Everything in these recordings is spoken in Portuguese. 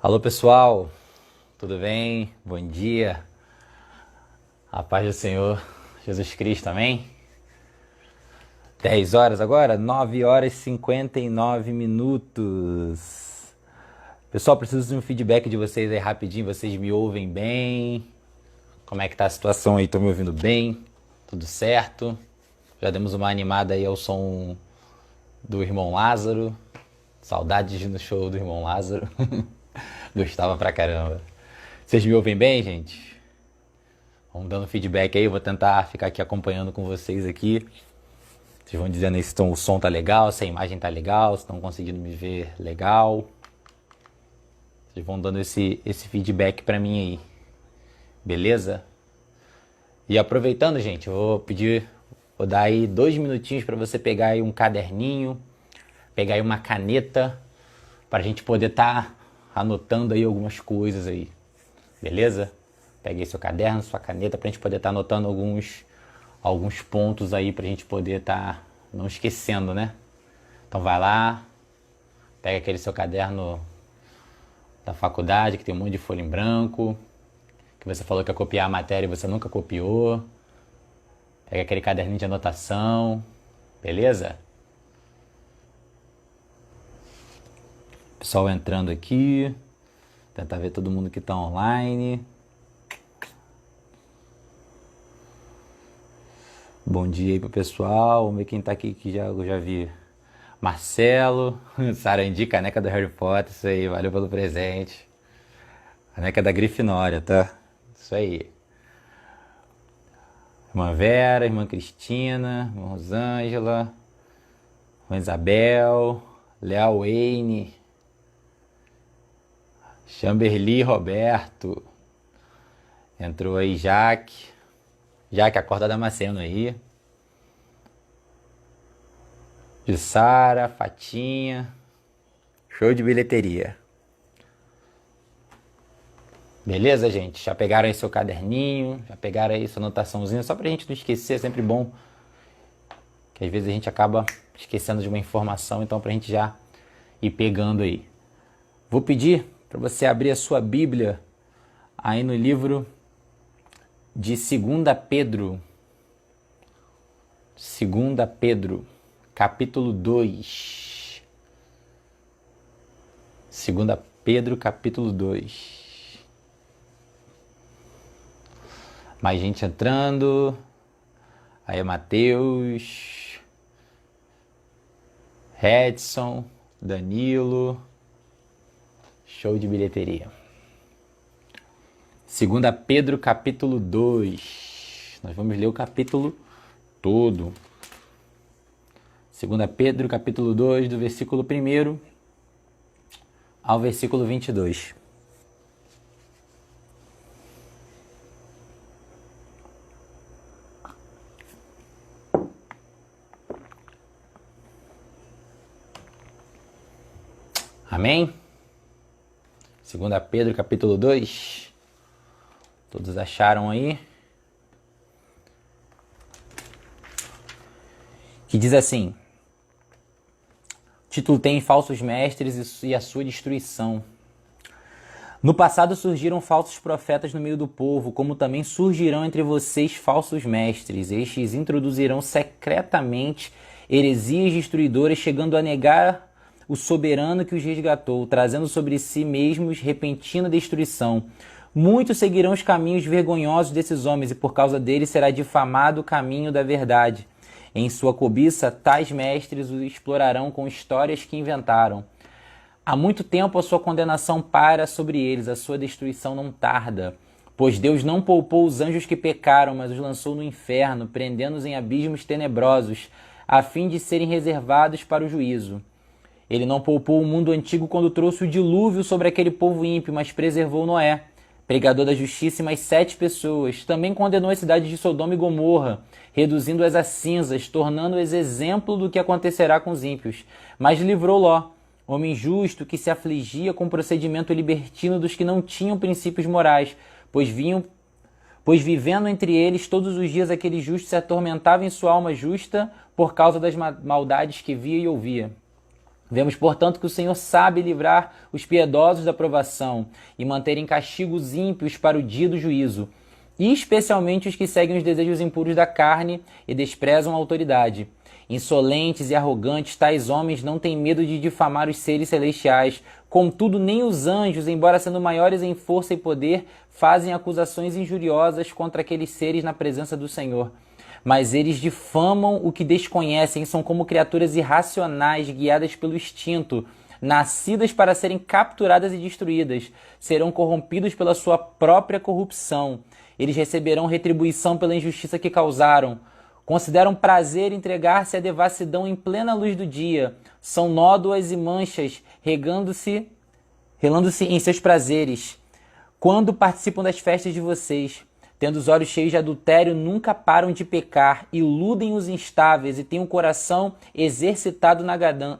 Alô pessoal, tudo bem? Bom dia, a paz do Senhor Jesus Cristo, amém? 10 horas agora? 9 horas e 59 minutos. Pessoal, preciso de um feedback de vocês aí rapidinho, vocês me ouvem bem? Como é que tá a situação aí? Estão me ouvindo bem? Tudo certo? Já demos uma animada aí ao som do Irmão Lázaro, saudades no show do Irmão Lázaro. Gostava pra caramba. Vocês me ouvem bem, gente? Vamos dando feedback aí, eu vou tentar ficar aqui acompanhando com vocês aqui. Vocês vão dizendo aí se o som tá legal, se a imagem tá legal, se estão conseguindo me ver legal. Vocês vão dando esse feedback pra mim aí. Beleza? E aproveitando, gente, eu vou dar aí 2 minutinhos pra você pegar aí um caderninho, pegar aí uma caneta, pra gente poder estar anotando aí algumas coisas aí, beleza? Pegue seu caderno, sua caneta, pra gente poder estar anotando alguns pontos aí, pra gente poder estar não esquecendo, né? Então vai lá, pega aquele seu caderno da faculdade, que tem um monte de folha em branco, que você falou que ia copiar a matéria e você nunca copiou. Pega aquele caderninho de anotação, beleza? Pessoal entrando aqui, tentar ver todo mundo que está online. Bom dia aí pro pessoal, vamos ver quem tá aqui que eu já vi. Marcelo, Sarandi, caneca do Harry Potter, isso aí, valeu pelo presente. Caneca da Grifinória, tá? Isso aí. Irmã Vera, irmã Cristina, irmã Rosângela, irmã Isabel, Léo Wayne, Chamberli Roberto, entrou aí Jaque, a corda Damasceno aí, Jussara, Fatinha, show de bilheteria. Beleza, gente? Já pegaram aí seu caderninho, já pegaram aí sua anotaçãozinha, só pra gente não esquecer, é sempre bom, que às vezes a gente acaba esquecendo de uma informação, então pra gente já ir pegando aí. Vou pedir para você abrir a sua Bíblia aí no livro de 2 Pedro. 2 Pedro, capítulo 2. 2 Pedro, capítulo 2. Mais gente entrando. Aí Mateus, Edson, Danilo. Show de bilheteria. 2 Pedro, capítulo 2. Nós vamos ler o capítulo todo. 2 Pedro, capítulo 2, do versículo 1 ao versículo 22. Amém? 2 Pedro, capítulo 2. Todos acharam aí? Que diz assim: o título tem falsos mestres e a sua destruição. No passado surgiram falsos profetas no meio do povo, como também surgirão entre vocês falsos mestres. Estes introduzirão secretamente heresias destruidoras, chegando a negar o soberano que os resgatou, trazendo sobre si mesmos repentina destruição. Muitos seguirão os caminhos vergonhosos desses homens, e por causa deles será difamado o caminho da verdade. Em sua cobiça, tais mestres o explorarão com histórias que inventaram. Há muito tempo a sua condenação paira sobre eles, a sua destruição não tarda. Pois Deus não poupou os anjos que pecaram, mas os lançou no inferno, prendendo-os em abismos tenebrosos, a fim de serem reservados para o juízo. Ele não poupou o mundo antigo quando trouxe o dilúvio sobre aquele povo ímpio, mas preservou Noé, pregador da justiça, e mais 7 pessoas. Também condenou as cidades de Sodoma e Gomorra, reduzindo-as a cinzas, tornando-as exemplo do que acontecerá com os ímpios. Mas livrou Ló, homem justo que se afligia com o procedimento libertino dos que não tinham princípios morais, pois vivendo entre eles todos os dias aquele justo se atormentava em sua alma justa por causa das maldades que via e ouvia. Vemos, portanto, que o Senhor sabe livrar os piedosos da provação e manter em castigo os ímpios para o dia do juízo, e especialmente os que seguem os desejos impuros da carne e desprezam a autoridade. Insolentes e arrogantes, tais homens não têm medo de difamar os seres celestiais. Contudo, nem os anjos, embora sendo maiores em força e poder, fazem acusações injuriosas contra aqueles seres na presença do Senhor. Mas eles difamam o que desconhecem, são como criaturas irracionais, guiadas pelo instinto, nascidas para serem capturadas e destruídas. Serão corrompidos pela sua própria corrupção. Eles receberão retribuição pela injustiça que causaram. Consideram prazer entregar-se à devassidão em plena luz do dia. São nódoas e manchas, relando-se em seus prazeres. Quando participam das festas de vocês, tendo os olhos cheios de adultério, nunca param de pecar, iludem os instáveis e têm um coração exercitado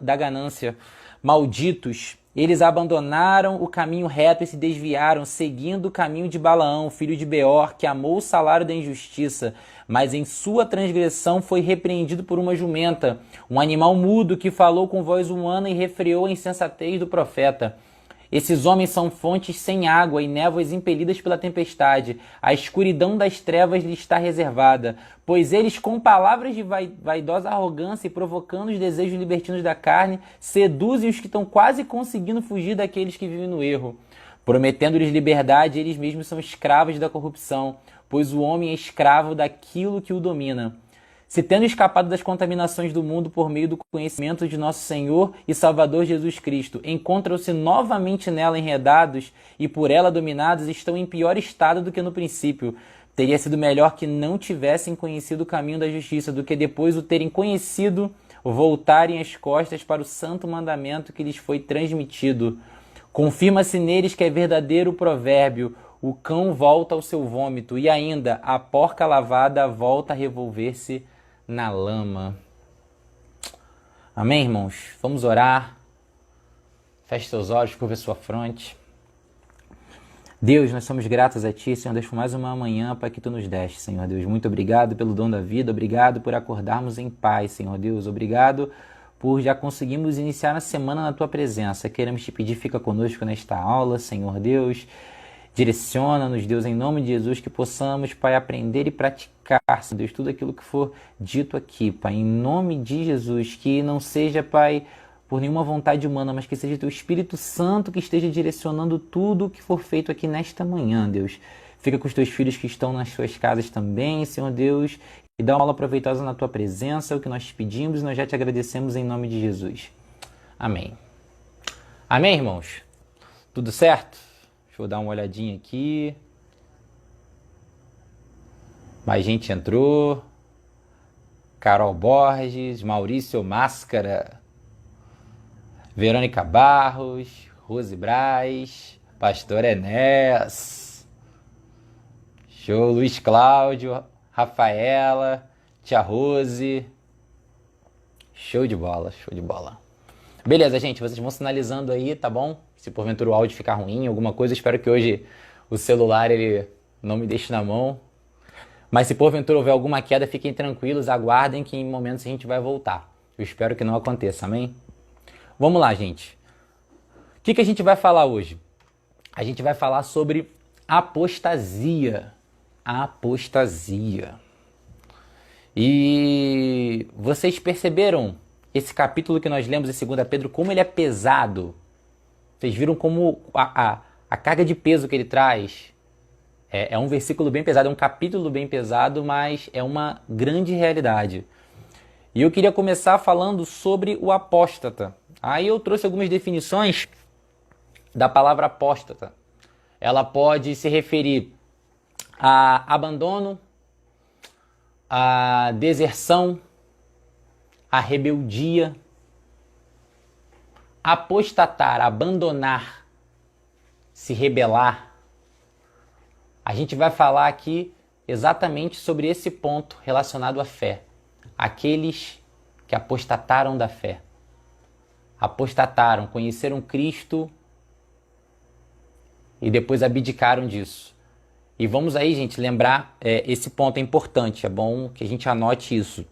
da ganância. Malditos, eles abandonaram o caminho reto e se desviaram, seguindo o caminho de Balaão, filho de Beor, que amou o salário da injustiça, mas em sua transgressão foi repreendido por uma jumenta, um animal mudo que falou com voz humana e refreou a insensatez do profeta. Esses homens são fontes sem água e névoas impelidas pela tempestade. A escuridão das trevas lhes está reservada, pois eles, com palavras de vaidosa arrogância e provocando os desejos libertinos da carne, seduzem os que estão quase conseguindo fugir daqueles que vivem no erro. Prometendo-lhes liberdade, eles mesmos são escravos da corrupção, pois o homem é escravo daquilo que o domina. Se tendo escapado das contaminações do mundo por meio do conhecimento de nosso Senhor e Salvador Jesus Cristo, encontram-se novamente nela enredados e por ela dominados, estão em pior estado do que no princípio. Teria sido melhor que não tivessem conhecido o caminho da justiça, do que depois o terem conhecido, voltarem as costas para o santo mandamento que lhes foi transmitido. Confirma-se neles que é verdadeiro o provérbio: o cão volta ao seu vômito, e ainda a porca lavada volta a revolver-se na lama. Amém, irmãos? Vamos orar. Feche seus olhos, curva sua fronte. Deus, nós somos gratos a Ti, Senhor Deus, por mais uma manhã para que Tu nos deste, Senhor Deus. Muito obrigado pelo dom da vida, obrigado por acordarmos em paz, Senhor Deus. Obrigado por já conseguirmos iniciar a semana na Tua presença. Queremos Te pedir, fica conosco nesta aula, Senhor Deus. Direciona-nos, Deus, em nome de Jesus, que possamos, Pai, aprender e praticar, Senhor Deus, tudo aquilo que for dito aqui, Pai, em nome de Jesus, que não seja, Pai, por nenhuma vontade humana, mas que seja Teu Espírito Santo que esteja direcionando tudo o que for feito aqui nesta manhã, Deus. Fica com os Teus filhos que estão nas Suas casas também, Senhor Deus, e dá uma aula proveitosa na Tua presença, o que nós te pedimos, e nós já te agradecemos em nome de Jesus. Amém. Amém, irmãos? Tudo certo? Deixa eu dar uma olhadinha aqui. Mais gente entrou. Carol Borges, Maurício Máscara, Verônica Barros, Rose Braz, Pastor Enéas. Show, Luiz Cláudio, Rafaela, Tia Rose. Show de bola, show de bola. Beleza, gente, vocês vão sinalizando aí, tá bom? Se porventura o áudio ficar ruim, alguma coisa, espero que hoje o celular ele não me deixe na mão. Mas se porventura houver alguma queda, fiquem tranquilos, aguardem que em momentos a gente vai voltar. Eu espero que não aconteça, amém? Vamos lá, gente. O que a gente vai falar hoje? A gente vai falar sobre apostasia. Apostasia. E vocês perceberam esse capítulo que nós lemos em 2 Pedro, como ele é pesado? Vocês viram como a carga de peso que ele traz? É um versículo bem pesado, é um capítulo bem pesado, mas é uma grande realidade. E eu queria começar falando sobre o apóstata. Aí eu trouxe algumas definições da palavra apóstata. Ela pode se referir a abandono, a deserção, a rebeldia, apostatar, abandonar, se rebelar. A gente vai falar aqui exatamente sobre esse ponto relacionado à fé. Aqueles que apostataram da fé. Apostataram, conheceram Cristo e depois abdicaram disso. E vamos aí, gente, lembrar, esse ponto é importante, é bom que a gente anote isso.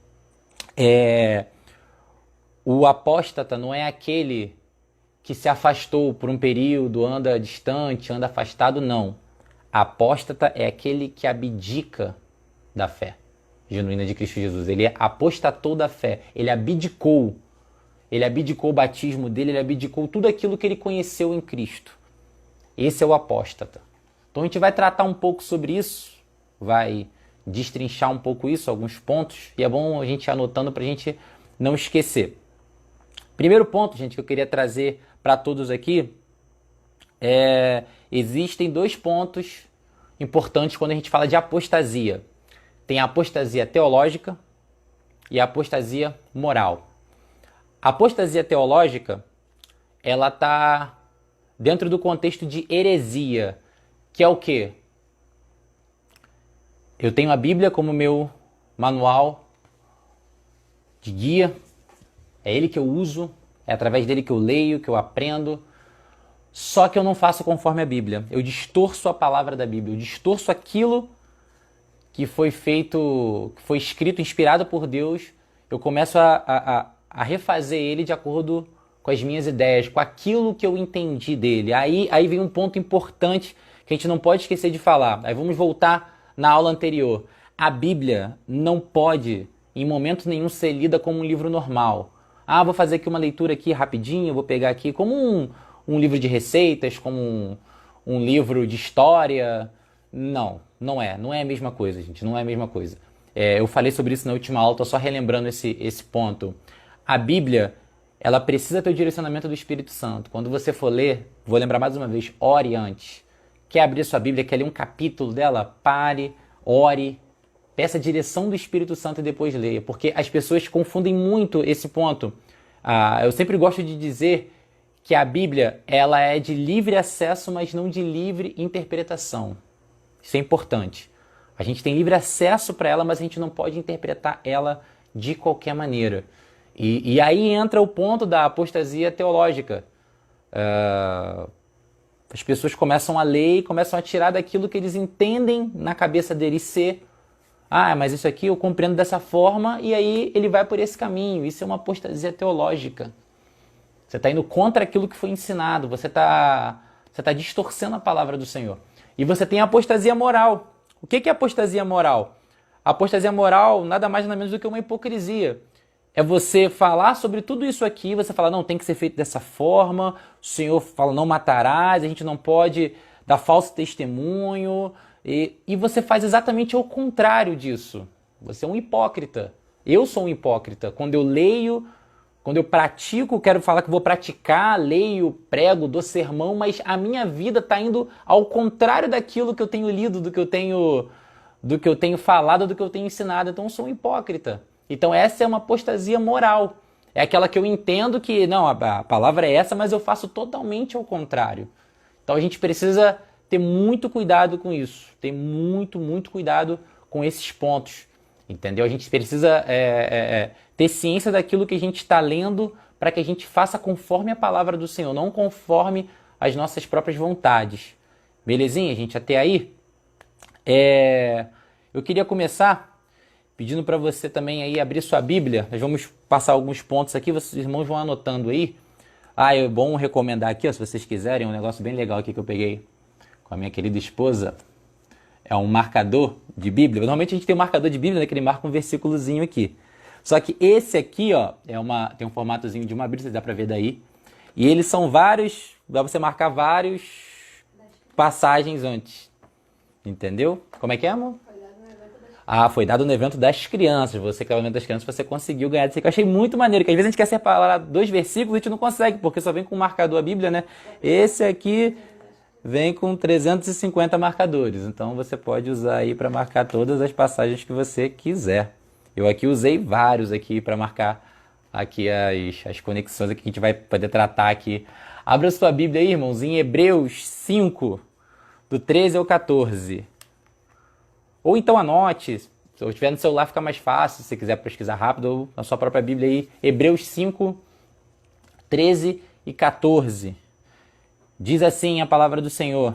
O apóstata não é aquele que se afastou por um período, anda distante, anda afastado, não. Apóstata é aquele que abdica da fé genuína de Cristo Jesus. Ele apostatou da fé, ele abdicou o batismo dele, ele abdicou tudo aquilo que ele conheceu em Cristo. Esse é o apóstata. Então a gente vai tratar um pouco sobre isso, vai destrinchar um pouco isso, alguns pontos, e é bom a gente ir anotando para a gente não esquecer. Primeiro ponto, gente, que eu queria trazer para todos aqui, existem dois pontos importantes quando a gente fala de apostasia. Tem a apostasia teológica e a apostasia moral. A apostasia teológica, ela está dentro do contexto de heresia, que é o quê? Eu tenho a Bíblia como meu manual de guia, é ele que eu uso, é através dele que eu leio, que eu aprendo, só que eu não faço conforme a Bíblia. Eu distorço a palavra da Bíblia, eu distorço aquilo que foi feito, que foi escrito, inspirado por Deus, eu começo a refazer ele de acordo com as minhas ideias, com aquilo que eu entendi dele. Aí vem um ponto importante que a gente não pode esquecer de falar. Aí vamos voltar na aula anterior. A Bíblia não pode, em momento nenhum, ser lida como um livro normal. Vou fazer aqui uma leitura aqui rapidinho, vou pegar aqui como um livro de receitas, como um livro de história. Não é a mesma coisa, gente, não é a mesma coisa. Eu falei sobre isso na última aula, tô só relembrando esse ponto. A Bíblia, ela precisa ter o direcionamento do Espírito Santo. Quando você for ler, vou lembrar mais uma vez, ore antes. Quer abrir sua Bíblia, quer ler um capítulo dela? Pare, ore, peça a direção do Espírito Santo e depois leia. Porque as pessoas confundem muito esse ponto. Eu sempre gosto de dizer que a Bíblia, ela é de livre acesso, mas não de livre interpretação. Isso é importante. A gente tem livre acesso para ela, mas a gente não pode interpretar ela de qualquer maneira. E aí entra o ponto da apostasia teológica. As pessoas começam a ler e começam a tirar daquilo que eles entendem na cabeça deles ser. Mas isso aqui eu compreendo dessa forma, e aí ele vai por esse caminho. Isso é uma apostasia teológica. Você está indo contra aquilo que foi ensinado, você tá distorcendo a palavra do Senhor. E você tem a apostasia moral. O que é apostasia moral? A apostasia moral nada mais nada menos do que uma hipocrisia. É você falar sobre tudo isso aqui, você fala, não, tem que ser feito dessa forma, o Senhor fala, não matarás, a gente não pode dar falso testemunho, e você faz exatamente o contrário disso. Você é um hipócrita. Eu sou um hipócrita. Quando eu leio, quando eu pratico, quero falar que vou praticar, leio, prego, dou sermão, mas a minha vida está indo ao contrário daquilo que eu tenho lido, do que eu tenho falado, do que eu tenho ensinado. Então eu sou um hipócrita. Então essa é uma apostasia moral. É aquela que eu entendo que, não, a palavra é essa, mas eu faço totalmente ao contrário. Então a gente precisa ter muito cuidado com isso. Ter muito, muito cuidado com esses pontos. Entendeu? A gente precisa ter ciência daquilo que a gente está lendo para que a gente faça conforme a palavra do Senhor, não conforme as nossas próprias vontades. Belezinha, gente? Até aí? Eu queria começar pedindo para você também aí abrir sua Bíblia. Nós vamos passar alguns pontos aqui, vocês irmãos vão anotando aí. É bom recomendar aqui, ó, se vocês quiserem, um negócio bem legal aqui que eu peguei com a minha querida esposa. É um marcador de Bíblia. Normalmente a gente tem um marcador de Bíblia, né, que ele marca um versículozinho aqui. Só que esse aqui, ó, tem um formatozinho de uma Bíblia, dá para ver daí. E eles são vários, dá pra você marcar vários passagens antes. Entendeu? Como é que é, amor? Ah, foi dado no evento das crianças. Você que é o evento das crianças, você conseguiu ganhar disso aqui. Eu achei muito maneiro, que às vezes a gente quer separar 2 versículos e a gente não consegue, porque só vem com o marcador a Bíblia, né? Esse aqui vem com 350 marcadores. Então você pode usar aí para marcar todas as passagens que você quiser. Eu aqui usei vários aqui para marcar aqui as conexões aqui que a gente vai poder tratar aqui. Abra sua Bíblia aí, irmãos, em Hebreus 5, do 13 ao 14. Ou então anote, se eu tiver no celular fica mais fácil, se você quiser pesquisar rápido, ou na sua própria Bíblia aí, Hebreus 5, 13 e 14. Diz assim a palavra do Senhor: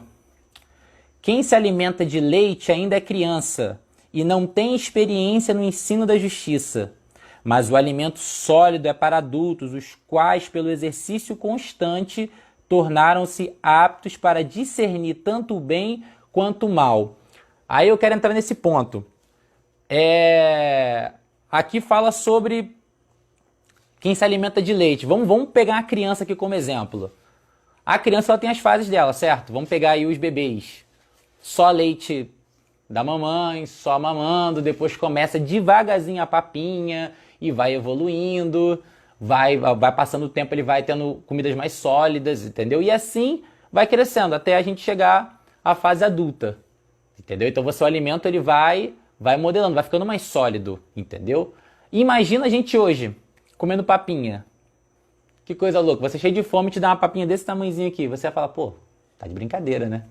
quem se alimenta de leite ainda é criança e não tem experiência no ensino da justiça, mas o alimento sólido é para adultos, os quais, pelo exercício constante, tornaram-se aptos para discernir tanto o bem quanto o mal. Aí eu quero entrar nesse ponto. Aqui fala sobre quem se alimenta de leite. Vamos pegar a criança aqui como exemplo. A criança ela tem as fases dela, certo? Vamos pegar aí os bebês. Só leite da mamãe, só mamando, depois começa devagarzinho a papinha e vai evoluindo, vai passando o tempo, ele vai tendo comidas mais sólidas, entendeu? E assim vai crescendo até a gente chegar à fase adulta. Entendeu? Então o alimento ele vai modelando, vai ficando mais sólido, entendeu? E imagina a gente hoje comendo papinha. Que coisa louca, você cheio de fome te dá uma papinha desse tamanhozinho aqui, você vai falar, pô, tá de brincadeira, né?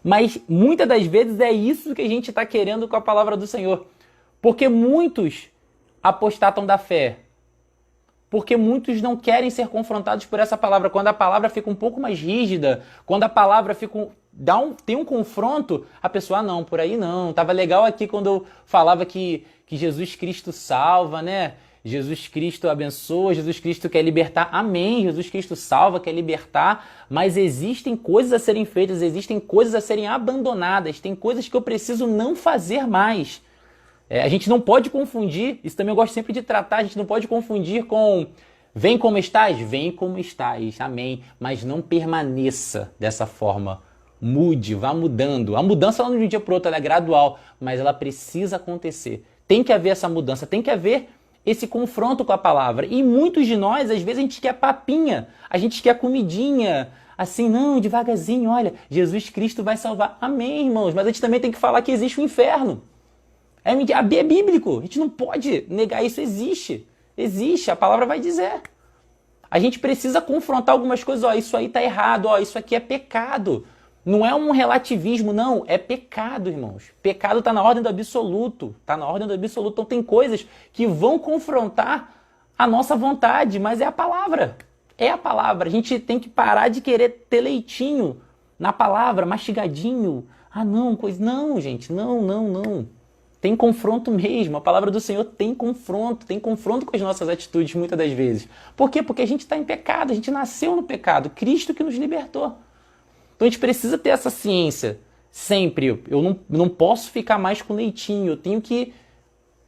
Mas muitas das vezes é isso que a gente está querendo com a palavra do Senhor. Porque muitos apostatam da fé. Porque muitos não querem ser confrontados por essa palavra. Quando a palavra fica um pouco mais rígida, quando a palavra fica tem um confronto, a pessoa, não, por aí não. Tava legal aqui quando eu falava que Jesus Cristo salva, né? Jesus Cristo abençoa, Jesus Cristo quer libertar. Amém, Jesus Cristo salva, quer libertar. Mas existem coisas a serem feitas, existem coisas a serem abandonadas. Tem coisas que eu preciso não fazer mais. A gente não pode confundir, isso também eu gosto sempre de tratar, a gente não pode confundir com vem como estás, amém, mas não permaneça dessa forma, mude, vá mudando. A mudança não de um dia para o outro, ela é gradual, mas ela precisa acontecer. Tem que haver essa mudança, tem que haver esse confronto com a palavra. E muitos de nós, às vezes a gente quer papinha, a gente quer comidinha, assim, não, devagarzinho, olha, Jesus Cristo vai salvar, amém, irmãos, mas a gente também tem que falar que existe o inferno. É bíblico, a gente não pode negar isso, existe, a palavra vai dizer. A gente precisa confrontar algumas coisas, ó, isso aí tá errado, ó, isso aqui é pecado. Não é um relativismo, não, é pecado, irmãos. Pecado tá na ordem do absoluto, Então tem coisas que vão confrontar a nossa vontade, mas é a palavra. A gente tem que parar de querer ter leitinho na palavra, mastigadinho. Ah, não, não, gente, não. Tem confronto mesmo, a palavra do Senhor tem confronto com as nossas atitudes muitas das vezes. Por quê? Porque a gente está em pecado, a gente nasceu no pecado, Cristo que nos libertou. Então a gente precisa ter essa ciência sempre. Eu não posso ficar mais com leitinho, eu tenho que ir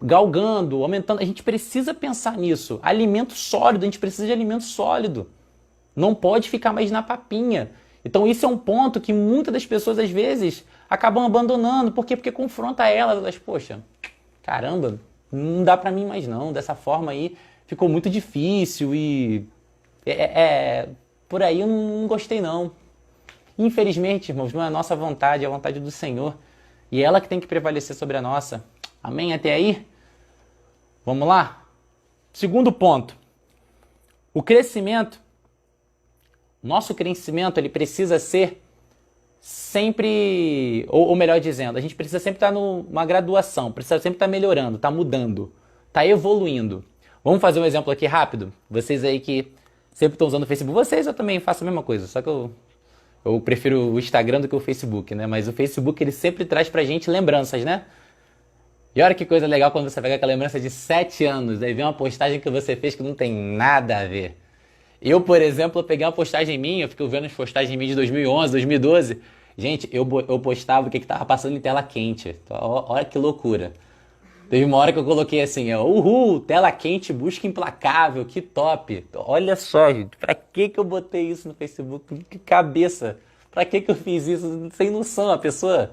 galgando, aumentando. A gente precisa pensar nisso. Alimento sólido, a gente precisa de alimento sólido. Não pode ficar mais na papinha. Então isso é um ponto que muitas das pessoas às vezes acabam abandonando. Por quê? Porque confronta elas, poxa, caramba, não dá pra mim mais não, dessa forma aí ficou muito difícil e por aí eu não gostei não. Infelizmente, irmãos, não é a nossa vontade, é a vontade do Senhor. E é ela que tem que prevalecer sobre a nossa. Amém? Até aí? Vamos lá? Segundo ponto. Nosso crescimento, ele precisa ser sempre, ou melhor dizendo, a gente precisa sempre estar numa graduação, precisa sempre estar melhorando, estar mudando, estar evoluindo. Vamos fazer um exemplo aqui rápido? Vocês aí que sempre estão usando o Facebook, vocês eu também faço a mesma coisa, só que eu prefiro o Instagram do que o Facebook, né? Mas o Facebook, ele sempre traz pra gente lembranças, né? E olha que coisa legal quando você pega aquela lembrança de 7 anos, aí vem uma postagem que você fez que não tem nada a ver. Eu, por exemplo, eu peguei uma postagem minha, eu fico vendo as postagens minhas de 2011, 2012. Gente, eu postava o que estava passando em tela quente. Olha que loucura. Teve uma hora que eu coloquei assim, uhul, tela quente, busca implacável, que top. Olha só, gente, pra que eu botei isso no Facebook? Que cabeça. Pra que eu fiz isso? Sem noção, a pessoa...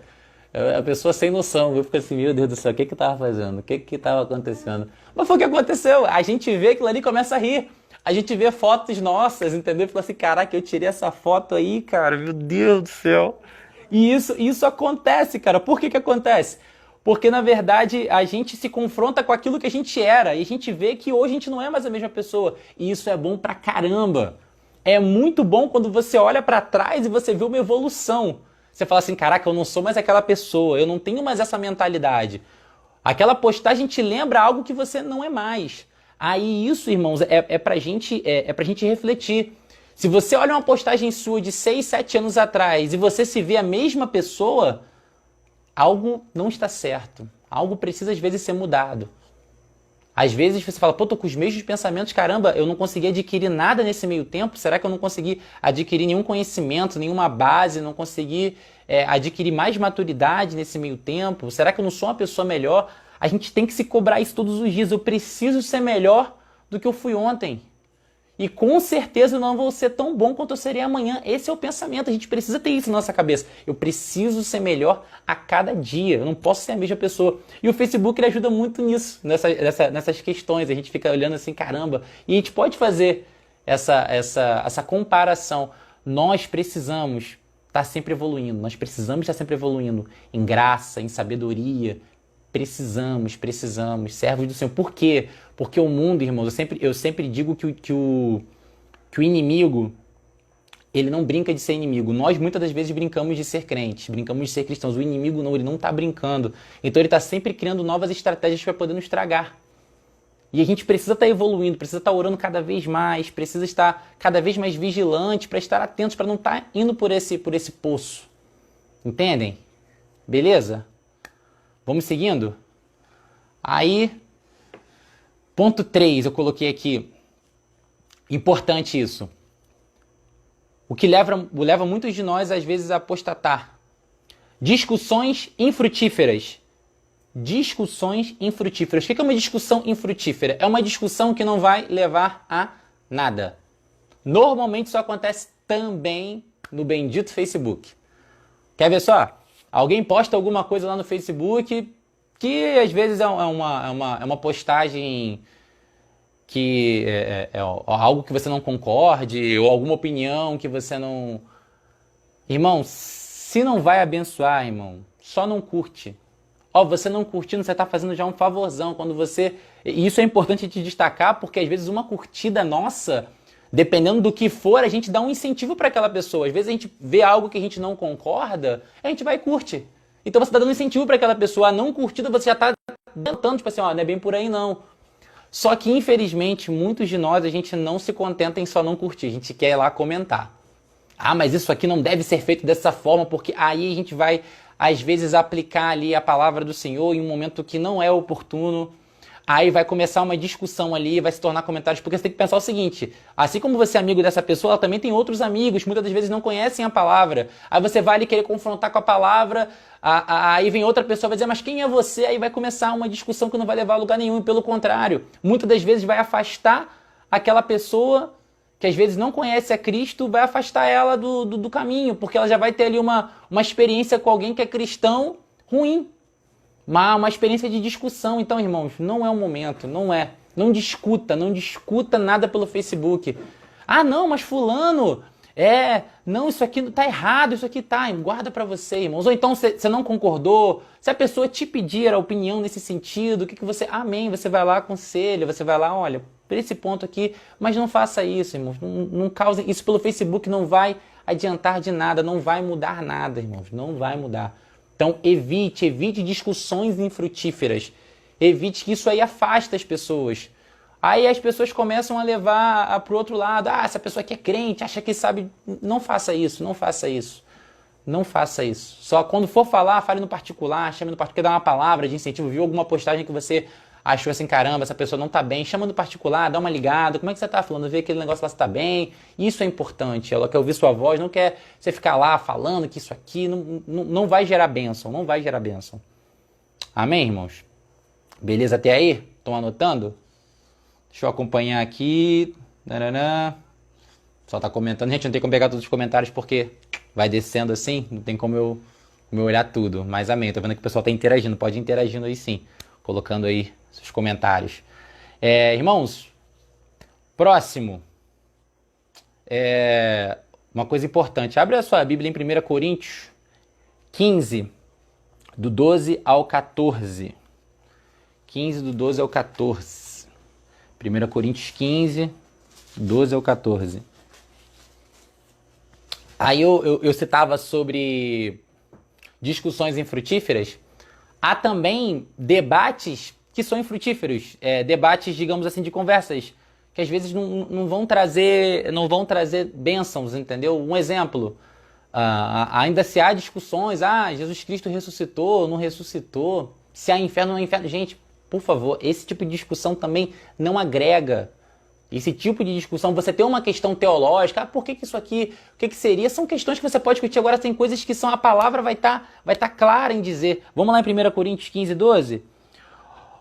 A pessoa sem noção, eu fico assim, meu Deus do céu, o que que tava fazendo? O que que tava acontecendo? Mas foi o que aconteceu, a gente vê aquilo ali e começa a rir. A gente vê fotos nossas, entendeu? Fala assim, caraca, eu tirei essa foto aí, cara, meu Deus do céu. E isso acontece, cara. Por que que acontece? Porque, na verdade, a gente se confronta com aquilo que a gente era e a gente vê que hoje a gente não é mais a mesma pessoa. E isso é bom pra caramba. É muito bom quando você olha pra trás e você vê uma evolução. Você fala assim, caraca, eu não sou mais aquela pessoa, eu não tenho mais essa mentalidade. Aquela postagem te lembra algo que você não é mais. Aí isso, irmãos, é pra gente refletir. Se você olha uma postagem sua de 6, 7 anos atrás e você se vê a mesma pessoa, algo não está certo. Algo precisa, às vezes, ser mudado. Às vezes você fala, pô, tô com os mesmos pensamentos, caramba, eu não consegui adquirir nada nesse meio tempo, será que eu não consegui adquirir nenhum conhecimento, nenhuma base, não consegui adquirir mais maturidade nesse meio tempo? Será que eu não sou uma pessoa melhor? A gente tem que se cobrar isso todos os dias, eu preciso ser melhor do que eu fui ontem. E com certeza eu não vou ser tão bom quanto eu serei amanhã. Esse é o pensamento, a gente precisa ter isso na nossa cabeça. Eu preciso ser melhor a cada dia, eu não posso ser a mesma pessoa. E o Facebook ele ajuda muito nisso, nessas questões. A gente fica olhando assim, caramba. E a gente pode fazer essa comparação. Nós precisamos estar sempre evoluindo, nós precisamos estar sempre evoluindo em graça, em sabedoria. Precisamos, servos do Senhor. Por quê? Porque o mundo, irmãos, eu sempre digo que o inimigo, ele não brinca de ser inimigo. Nós, muitas das vezes, brincamos de ser crentes, brincamos de ser cristãos. O inimigo não, ele não está brincando. Então, ele está sempre criando novas estratégias para poder nos estragar. E a gente precisa estar evoluindo, precisa estar orando cada vez mais, precisa estar cada vez mais vigilante, para estar atentos, para não estar indo por esse poço. Entendem? Beleza? Vamos seguindo? Aí, ponto 3, eu coloquei aqui. Importante isso. O que leva muitos de nós, às vezes, a apostatar. Discussões infrutíferas. Discussões infrutíferas. O que é uma discussão infrutífera? É uma discussão que não vai levar a nada. Normalmente isso acontece também no bendito Facebook. Quer ver só? Alguém posta alguma coisa lá no Facebook que às vezes é uma postagem que é algo que você não concorde ou alguma opinião que você não... Irmão, se não vai abençoar, irmão, só não curte. Ó, você não curtindo, você está fazendo já um favorzão. Quando você... E isso é importante te destacar porque às vezes uma curtida nossa... Dependendo do que for, a gente dá um incentivo para aquela pessoa. Às vezes a gente vê algo que a gente não concorda, a gente vai e curte. Então você está dando incentivo para aquela pessoa. A não curtida, você já está dando, tipo assim, ó, não é bem por aí não. Só que, infelizmente, muitos de nós, a gente não se contenta em só não curtir. A gente quer ir lá comentar. Ah, mas isso aqui não deve ser feito dessa forma, porque aí a gente vai, às vezes, aplicar ali a palavra do Senhor em um momento que não é oportuno. Aí vai começar uma discussão ali, vai se tornar comentários, porque você tem que pensar o seguinte, assim como você é amigo dessa pessoa, ela também tem outros amigos, muitas das vezes não conhecem a palavra. Aí você vai ali querer confrontar com a palavra, aí vem outra pessoa e vai dizer, mas quem é você? Aí vai começar uma discussão que não vai levar a lugar nenhum, e pelo contrário, muitas das vezes vai afastar aquela pessoa que às vezes não conhece a Cristo, vai afastar ela do caminho, porque ela já vai ter ali uma experiência com alguém que é cristão ruim. Uma experiência de discussão. Então, irmãos, não é o momento, não é. Não discuta nada pelo Facebook. Ah, não, mas fulano, não, isso aqui tá errado, isso aqui tá, guarda pra você, irmãos. Ou então, você não concordou, se a pessoa te pedir a opinião nesse sentido, o que você, amém, você vai lá, aconselha, você vai lá, olha, por esse ponto aqui, mas não faça isso, irmãos, não cause, isso pelo Facebook não vai adiantar de nada, não vai mudar nada, irmãos, não vai mudar. Então evite discussões infrutíferas. Evite que isso aí afasta as pessoas. Aí as pessoas começam a levar para o outro lado. Ah, essa pessoa aqui é crente, acha que sabe. Não faça isso, não faça isso. Não faça isso. Só quando for falar, fale no particular, chame no particular, dá uma palavra de incentivo. Viu alguma postagem que você achou assim, caramba, essa pessoa não tá bem, chama no particular, dá uma ligada, como é que você tá falando? Vê aquele negócio lá se tá bem. Isso é importante. Ela quer ouvir sua voz, não quer você ficar lá falando que isso aqui não vai gerar bênção, não vai gerar bênção. Amém, irmãos? Beleza até aí? Estão anotando? Deixa eu acompanhar aqui. Só tá comentando. Gente, não tem como pegar todos os comentários porque vai descendo assim, não tem como eu meu olhar tudo, mas amém. Tô vendo que o pessoal tá interagindo, pode ir interagindo aí sim, colocando aí seus comentários. Irmãos, próximo, uma coisa importante, abre a sua Bíblia em 1 Coríntios 15, do 12 ao 14. 15 do 12 ao 14. 1 Coríntios 15, 12 ao 14. Aí eu citava sobre discussões infrutíferas. Há também debates que são infrutíferos, debates, digamos assim, de conversas, que às vezes não vão trazer bênçãos, entendeu? Um exemplo, ainda se há discussões, Jesus Cristo ressuscitou, não ressuscitou, se há inferno, não há inferno. Gente, por favor, esse tipo de discussão também não agrega. Esse tipo de discussão, você tem uma questão teológica, por que isso aqui, o que seria? São questões que você pode discutir. Agora tem coisas que a palavra vai tá clara em dizer. Vamos lá em 1 Coríntios 15, 12?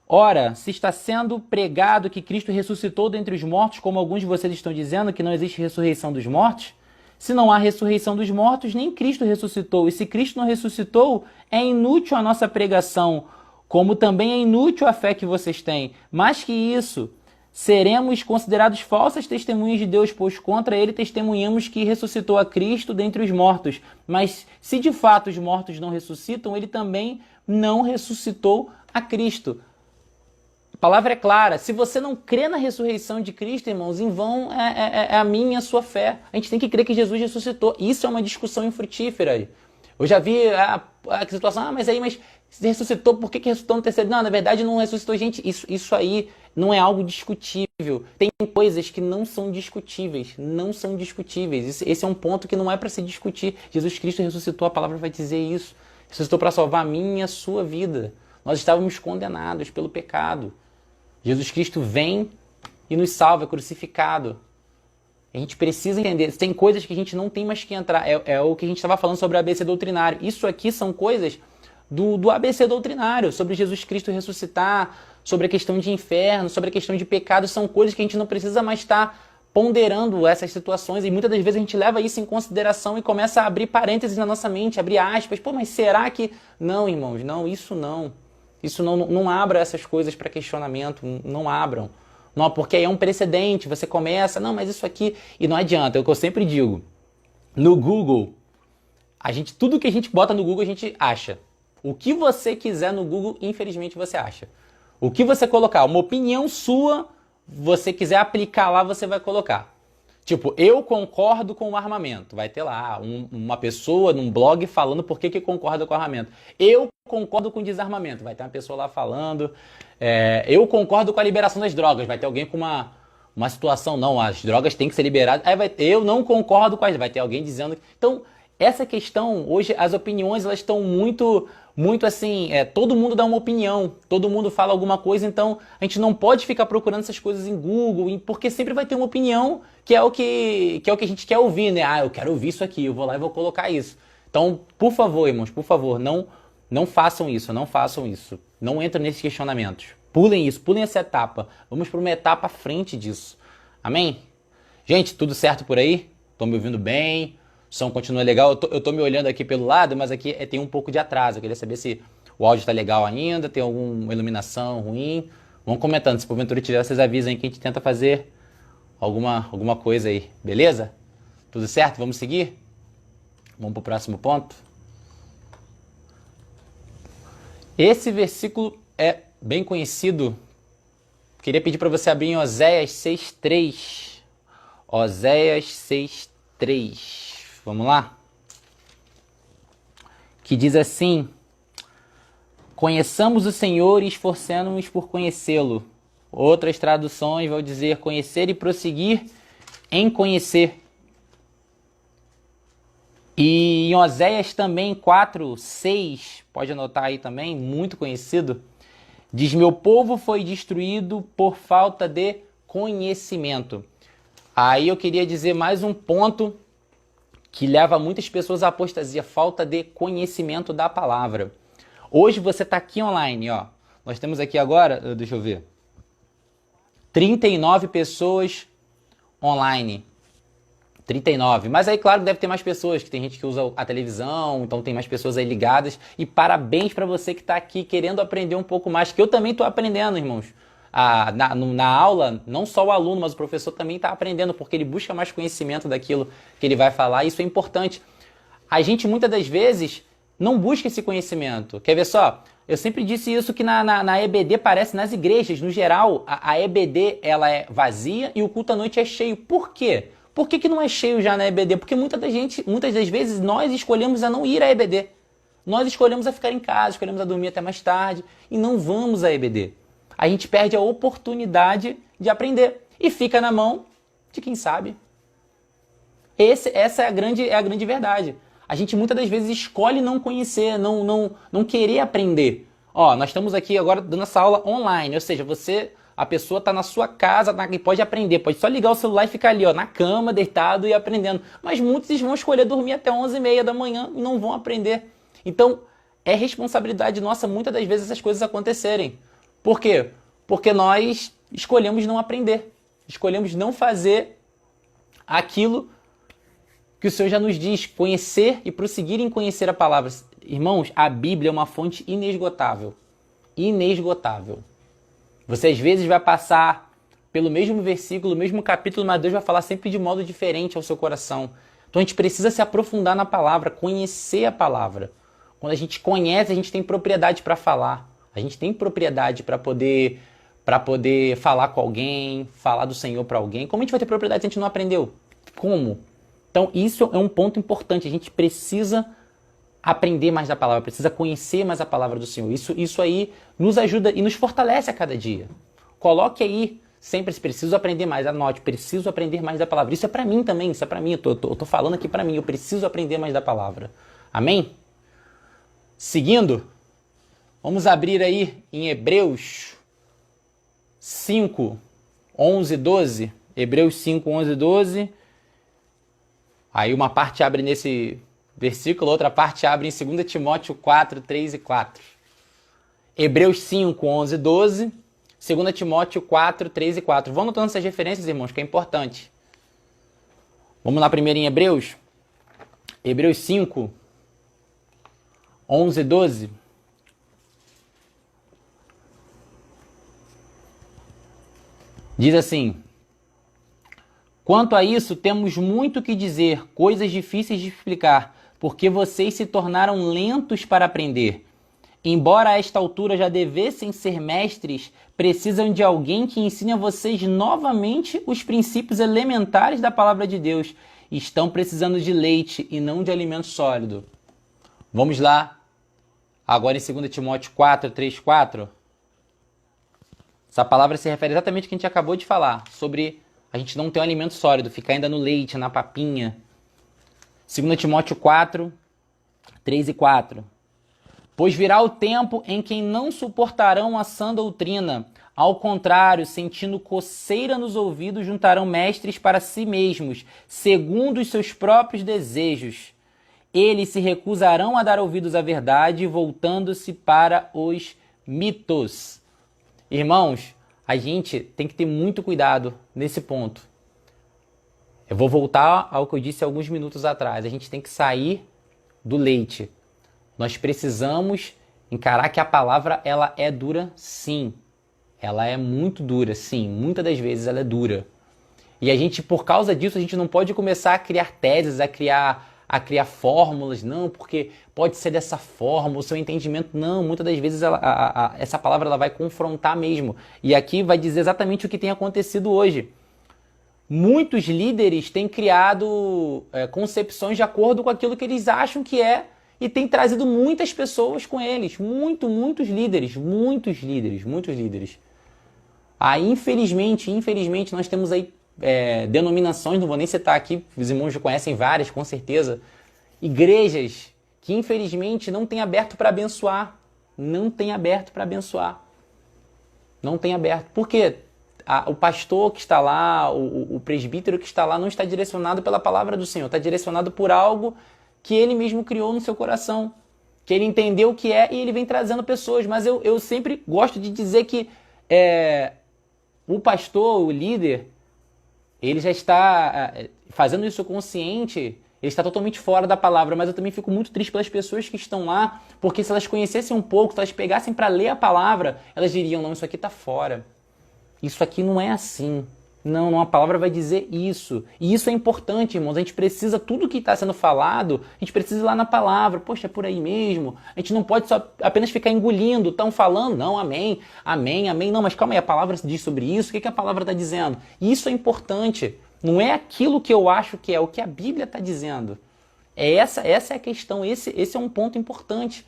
Ora, se está sendo pregado que Cristo ressuscitou dentre os mortos, como alguns de vocês estão dizendo, que não existe ressurreição dos mortos, se não há ressurreição dos mortos, nem Cristo ressuscitou. E se Cristo não ressuscitou, é inútil a nossa pregação, como também é inútil a fé que vocês têm. Mais que isso, seremos considerados falsas testemunhas de Deus, pois contra ele testemunhamos que ressuscitou a Cristo dentre os mortos. Mas se de fato os mortos não ressuscitam, ele também não ressuscitou a Cristo. A palavra é clara. Se você não crê na ressurreição de Cristo, irmãos, em vão é a minha e a sua fé. A gente tem que crer que Jesus ressuscitou. Isso é uma discussão infrutífera. Eu já vi a situação, mas ressuscitou, por que ressuscitou no terceiro? Não, na verdade não ressuscitou. Gente, isso aí não é algo discutível. Tem coisas que não são discutíveis. Não são discutíveis. Esse é um ponto que não é para se discutir. Jesus Cristo ressuscitou, a palavra vai dizer isso. Ressuscitou para salvar a minha e a sua vida. Nós estávamos condenados pelo pecado. Jesus Cristo vem e nos salva, é crucificado. A gente precisa entender, tem coisas que a gente não tem mais que entrar. É o que a gente estava falando sobre o ABC doutrinário. Isso aqui são coisas do ABC doutrinário, sobre Jesus Cristo ressuscitar, sobre a questão de inferno, sobre a questão de pecado. São coisas que a gente não precisa mais estar ponderando essas situações. E muitas das vezes a gente leva isso em consideração e começa a abrir parênteses na nossa mente, abrir aspas. Mas será que... Não, irmãos, não, isso não. Isso não abra essas coisas para questionamento, não abram. Não, porque aí é um precedente, você começa, não, mas isso aqui... E não adianta, é o que eu sempre digo. No Google, tudo que a gente bota no Google a gente acha. O que você quiser no Google, infelizmente você acha. O que você colocar, uma opinião sua, você quiser aplicar lá, você vai colocar. Tipo, eu concordo com o armamento. Vai ter lá uma pessoa num blog falando por que concorda com o armamento. Eu concordo com o desarmamento. Vai ter uma pessoa lá falando. Eu concordo com a liberação das drogas. Vai ter alguém com uma situação, não, as drogas têm que ser liberadas. Aí eu não concordo com as... Vai ter alguém dizendo... Então, essa questão, hoje, as opiniões, elas estão muito assim, todo mundo dá uma opinião, todo mundo fala alguma coisa, então a gente não pode ficar procurando essas coisas em Google, porque sempre vai ter uma opinião que é o que a gente quer ouvir, né? Eu quero ouvir isso aqui, eu vou lá e vou colocar isso. Então, por favor, irmãos, por favor, não façam isso, não façam isso. Não entrem nesses questionamentos. Pulem isso, pulem essa etapa. Vamos para uma etapa à frente disso. Amém? Gente, tudo certo por aí? Estão me ouvindo bem? O som continua legal? Eu tô me olhando aqui pelo lado, mas aqui tem um pouco de atraso. Eu queria saber se o áudio está legal ainda, tem alguma iluminação ruim. Vão comentando, se porventura tiver, vocês avisam aí que a gente tenta fazer alguma coisa aí, beleza? Tudo certo? Vamos seguir? Vamos para o próximo ponto? Esse versículo é bem conhecido. Queria pedir para você abrir em Oséias 6:3. Oséias 6:3. Vamos lá? Que diz assim: conheçamos o Senhor e esforcemos-nos por conhecê-lo. Outras traduções vão dizer conhecer e prosseguir em conhecer. E em Oséias também 4:6, pode anotar aí também, muito conhecido, diz: meu povo foi destruído por falta de conhecimento. Aí eu queria dizer mais um ponto que leva muitas pessoas à apostasia, falta de conhecimento da palavra. Hoje você está aqui online, ó. Nós temos aqui agora, deixa eu ver, 39 pessoas online. 39. Mas aí, claro, deve ter mais pessoas, que tem gente que usa a televisão, então tem mais pessoas aí ligadas. E parabéns para você que está aqui querendo aprender um pouco mais, que eu também estou aprendendo, irmãos. Na aula, não só o aluno, mas o professor também está aprendendo, porque ele busca mais conhecimento daquilo que ele vai falar, e isso é importante. A gente, muitas das vezes, não busca esse conhecimento. Quer ver só? Eu sempre disse isso, que na EBD parece, nas igrejas, no geral, a EBD ela é vazia e o culto à noite é cheio. Por quê? Por que não é cheio já na EBD? Porque muitas das vezes nós escolhemos a não ir à EBD. Nós escolhemos a ficar em casa, escolhemos a dormir até mais tarde e não vamos à EBD. A gente perde a oportunidade de aprender e fica na mão de quem sabe. Essa é a grande verdade. A gente muitas das vezes escolhe não conhecer, não querer aprender. Ó, nós estamos aqui agora dando essa aula online, ou seja, a pessoa está na sua casa e pode aprender, pode só ligar o celular e ficar ali, ó, na cama, deitado e aprendendo. Mas muitos vão escolher dormir até 11h30 da manhã e não vão aprender. Então, é responsabilidade nossa muitas das vezes essas coisas acontecerem. Por quê? Porque nós escolhemos não aprender, escolhemos não fazer aquilo que o Senhor já nos diz, conhecer e prosseguir em conhecer a palavra. Irmãos, a Bíblia é uma fonte inesgotável. Inesgotável. Você às vezes vai passar pelo mesmo versículo, o mesmo capítulo, mas Deus vai falar sempre de modo diferente ao seu coração. Então a gente precisa se aprofundar na palavra, conhecer a palavra. Quando a gente conhece, a gente tem propriedade para falar. A gente tem propriedade para poder falar com alguém, falar do Senhor para alguém. Como a gente vai ter propriedade se a gente não aprendeu? Como? Então isso é um ponto importante. A gente precisa aprender mais da palavra, precisa conhecer mais a palavra do Senhor. Isso aí nos ajuda e nos fortalece a cada dia. Coloque aí sempre, se preciso aprender mais, anote, preciso aprender mais da palavra. Isso é para mim também, isso é para mim, eu tô falando aqui para mim, eu preciso aprender mais da palavra. Amém? Seguindo, vamos abrir aí em Hebreus 5, 11, 12. Hebreus 5, 11, 12. Aí uma parte abre nesse versículo, outra parte abre em 2 Timóteo 4, 3 e 4. Hebreus 5, 11, 12. 2 Timóteo 4, 3 e 4. Vão anotando essas referências, irmãos, que é importante. Vamos lá primeiro em Hebreus. Hebreus 5, 11, 12. Diz assim: quanto a isso, temos muito que dizer, coisas difíceis de explicar, porque vocês se tornaram lentos para aprender. Embora a esta altura já devessem ser mestres, precisam de alguém que ensine a vocês novamente os princípios elementares da palavra de Deus. Estão precisando de leite e não de alimento sólido. Vamos lá, agora em 2 Timóteo 4, 3, 4. Essa palavra se refere exatamente ao que a gente acabou de falar, sobre a gente não ter um alimento sólido, ficar ainda no leite, na papinha. 2 Timóteo 4, 3 e 4. Pois virá o tempo em que não suportarão a sã doutrina. Ao contrário, sentindo coceira nos ouvidos, juntarão mestres para si mesmos, segundo os seus próprios desejos. Eles se recusarão a dar ouvidos à verdade, voltando-se para os mitos. Irmãos, a gente tem que ter muito cuidado nesse ponto. Eu vou voltar ao que eu disse alguns minutos atrás. A gente tem que sair do leite. Nós precisamos encarar que a palavra ela é dura, sim. Ela é muito dura, sim. Muitas das vezes ela é dura. E a gente, por causa disso, a gente não pode começar a criar teses, a criar fórmulas, não, porque pode ser dessa forma, o seu entendimento, não. Muitas das vezes essa palavra ela vai confrontar mesmo. E aqui vai dizer exatamente o que tem acontecido hoje. Muitos líderes têm criado concepções de acordo com aquilo que eles acham que é e têm trazido muitas pessoas com eles. Muitos líderes. Aí, infelizmente, nós temos aí denominações, não vou nem citar aqui, os irmãos já conhecem várias, com certeza, igrejas que, infelizmente, não têm aberto para abençoar. Não tem aberto. Por quê? O pastor que está lá, o presbítero que está lá, não está direcionado pela palavra do Senhor, está direcionado por algo que ele mesmo criou no seu coração, que ele entendeu o que é e ele vem trazendo pessoas. Mas eu sempre gosto de dizer que o pastor, o líder, ele já está fazendo isso consciente, ele está totalmente fora da palavra, mas eu também fico muito triste pelas pessoas que estão lá, porque se elas conhecessem um pouco, se elas pegassem para ler a palavra, elas diriam, não, isso aqui está fora. Isso aqui não é assim. Não, a palavra vai dizer isso. E isso é importante, irmãos. A gente precisa, tudo que está sendo falado, a gente precisa ir lá na palavra. Poxa, é por aí mesmo. A gente não pode só apenas ficar engolindo. Estão falando, não, amém, amém, amém. Não, mas calma aí, a palavra diz sobre isso. O que a palavra está dizendo? E isso é importante. Não é aquilo que eu acho que é, o que a Bíblia está dizendo. Essa é a questão, esse é um ponto importante.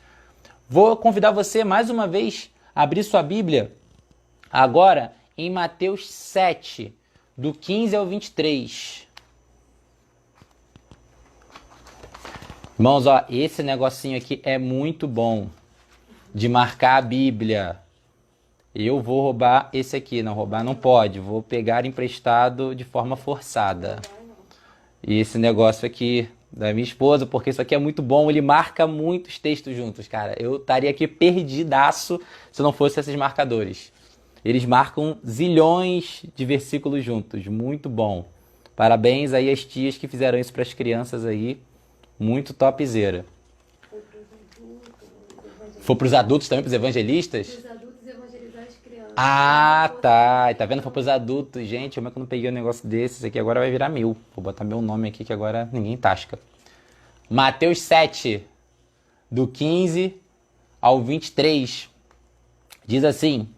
Vou convidar você, mais uma vez, a abrir sua Bíblia agora em Mateus 7, do 15 ao 23. Irmãos, ó, esse negocinho aqui é muito bom, de marcar a Bíblia. Eu vou roubar esse aqui, não roubar não pode, vou pegar emprestado de forma forçada. E esse negócio aqui da minha esposa, porque isso aqui é muito bom, ele marca muitos textos juntos, cara. Eu estaria aqui perdidaço se não fosse esses marcadores. Eles marcam zilhões de versículos juntos, muito bom. Parabéns aí às tias que fizeram isso para as crianças aí, muito topzera. Foi para os adultos também, para os evangelistas? Para os adultos evangelizar as crianças. Ah, tá. Tá vendo? Foi para os adultos. Gente, como é que eu não peguei um negócio desses aqui? Agora vai virar 1000. Vou botar meu nome aqui que agora ninguém tasca. Mateus 7, do 15 ao 23. Diz assim: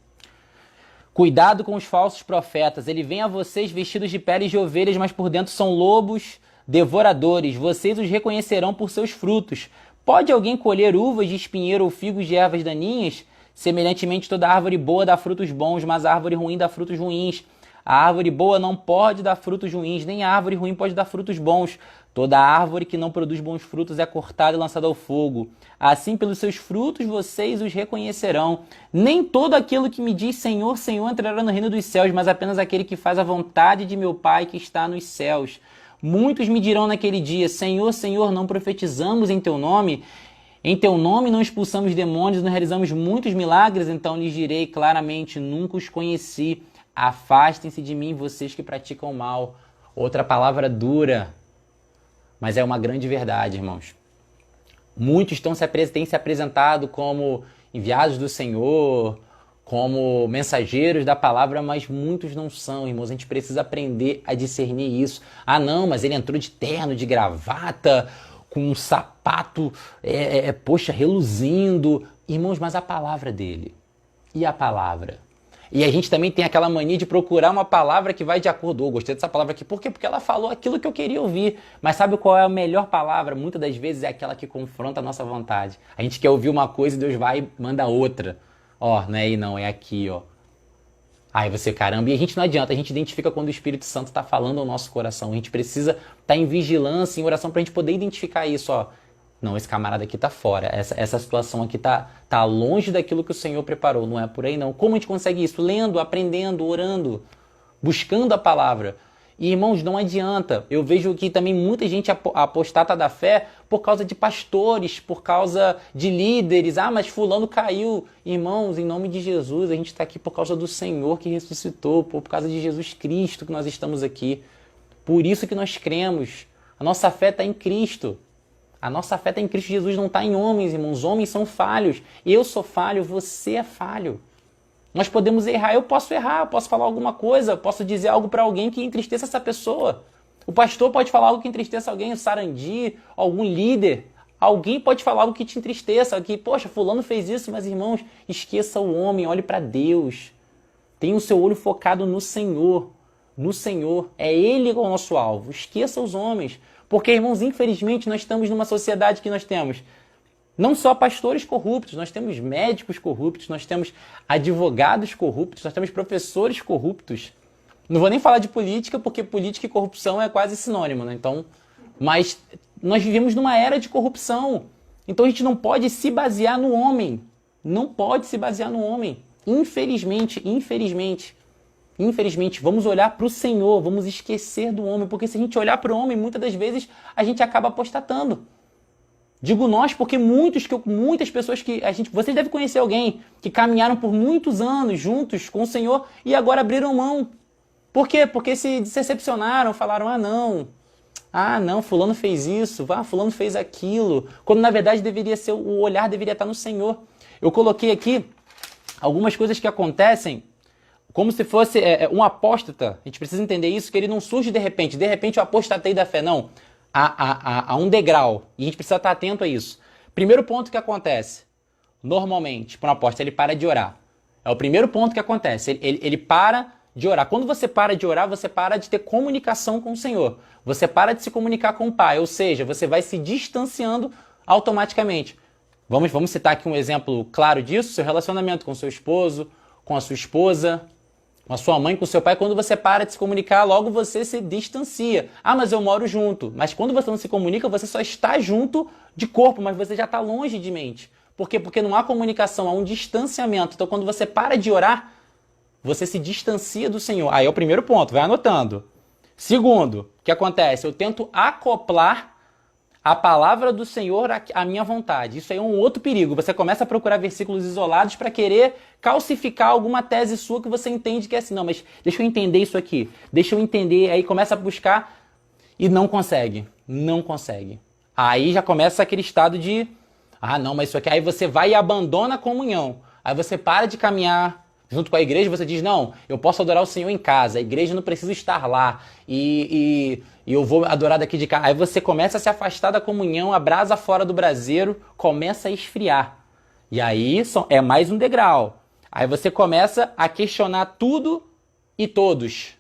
cuidado com os falsos profetas, ele vem a vocês vestidos de peles de ovelhas, mas por dentro são lobos devoradores. Vocês os reconhecerão por seus frutos. Pode alguém colher uvas de espinheiro ou figos de ervas daninhas? Semelhantemente, toda árvore boa dá frutos bons, mas a árvore ruim dá frutos ruins. A árvore boa não pode dar frutos ruins, nem a árvore ruim pode dar frutos bons. Toda árvore que não produz bons frutos é cortada e lançada ao fogo. Assim, pelos seus frutos, vocês os reconhecerão. Nem todo aquele que me diz Senhor, Senhor entrará no reino dos céus, mas apenas aquele que faz a vontade de meu Pai que está nos céus. Muitos me dirão naquele dia, Senhor, Senhor, não profetizamos em teu nome? Em teu nome não expulsamos demônios, não realizamos muitos milagres? Então lhes direi claramente, nunca os conheci. Afastem-se de mim, vocês que praticam mal. Outra palavra dura, mas é uma grande verdade, irmãos. Muitos têm se apresentado como enviados do Senhor, como mensageiros da palavra, mas muitos não são, irmãos. A gente precisa aprender a discernir isso. Ah, não, mas ele entrou de terno, de gravata, com um sapato, poxa, reluzindo. Irmãos, mas a palavra dele. E a palavra? E a gente também tem aquela mania de procurar uma palavra que vai de acordo. Eu gostei dessa palavra aqui. Por quê? Porque ela falou aquilo que eu queria ouvir. Mas sabe qual é a melhor palavra? Muitas das vezes é aquela que confronta a nossa vontade. A gente quer ouvir uma coisa e Deus vai e manda outra. Ó, não é aí não, é aqui, ó. Aí você, caramba, e a gente não adianta, a gente identifica quando o Espírito Santo está falando ao nosso coração. A gente precisa estar em vigilância, em oração, para a gente poder identificar isso, ó. Não, esse camarada aqui tá fora, essa situação aqui tá longe daquilo que o Senhor preparou, não é por aí não. Como a gente consegue isso? Lendo, aprendendo, orando, buscando a palavra. E irmãos, não adianta. Eu vejo que também muita gente apostata da fé por causa de pastores, por causa de líderes. Ah, mas fulano caiu. Irmãos, em nome de Jesus, a gente está aqui por causa do Senhor que ressuscitou, por causa de Jesus Cristo que nós estamos aqui. Por isso que nós cremos. A nossa fé está em Cristo. A nossa fé está em Cristo Jesus, não está em homens, irmãos. Os homens são falhos. Eu sou falho, você é falho. Nós podemos errar, eu posso falar alguma coisa, posso dizer algo para alguém que entristeça essa pessoa. O pastor pode falar algo que entristeça alguém, o sarandi, algum líder. Alguém pode falar algo que te entristeça, que, poxa, fulano fez isso, mas irmãos, esqueça o homem, olhe para Deus. Tenha o seu olho focado no Senhor. No Senhor, é Ele o nosso alvo. Esqueça os homens. Porque, irmãos, infelizmente, nós estamos numa sociedade que nós temos não só pastores corruptos, nós temos médicos corruptos, nós temos advogados corruptos, nós temos professores corruptos. Não vou nem falar de política, porque política e corrupção é quase sinônimo, né? Então, mas nós vivemos numa era de corrupção. Então a gente não pode se basear no homem. Não pode se basear no homem. Infelizmente, vamos olhar para o Senhor, vamos esquecer do homem, porque se a gente olhar para o homem, muitas das vezes a gente acaba apostatando. Digo nós porque muitas pessoas vocês devem conhecer alguém que caminharam por muitos anos juntos com o Senhor e agora abriram mão. Por quê? Porque se decepcionaram, falaram, ah não, Ah, não, fulano fez isso, fulano fez aquilo. Quando na verdade deveria ser, o olhar deveria estar no Senhor. Eu coloquei aqui algumas coisas que acontecem como se fosse um apóstata. A gente precisa entender isso, que ele não surge de repente. De repente eu apostatei da fé, não. Há um degrau, e a gente precisa estar atento a isso. Primeiro ponto que acontece, normalmente, para um apóstolo, ele para de orar. É o primeiro ponto que acontece, ele para de orar. Quando você para de orar, você para de ter comunicação com o Senhor. Você para de se comunicar com o Pai, ou seja, você vai se distanciando automaticamente. Vamos citar aqui um exemplo claro disso, seu relacionamento com seu esposo, com a sua esposa, com a sua mãe, com o seu pai. Quando você para de se comunicar, logo você se distancia. Ah, mas eu moro junto. Mas quando você não se comunica, você só está junto de corpo, mas você já está longe de mente. Por quê? Porque não há comunicação, há um distanciamento. Então quando você para de orar, você se distancia do Senhor. Aí é o primeiro ponto, vai anotando. Segundo, o que acontece? Eu tento acoplar a palavra do Senhor à minha vontade. Isso aí é um outro perigo. Você começa a procurar versículos isolados para querer calcificar alguma tese sua que você entende que é assim. Não, mas deixa eu entender isso aqui. Deixa eu entender. Aí começa a buscar e não consegue. Não consegue. Aí já começa aquele estado de... Ah, não, mas isso aqui... Aí você vai e abandona a comunhão. Aí você para de caminhar junto com a igreja, você diz, não, eu posso adorar o Senhor em casa, a igreja não precisa estar lá, e eu vou adorar daqui de casa. Aí você começa a se afastar da comunhão, a brasa fora do braseiro começa a esfriar. E aí é mais um degrau. Aí você começa a questionar tudo e todos.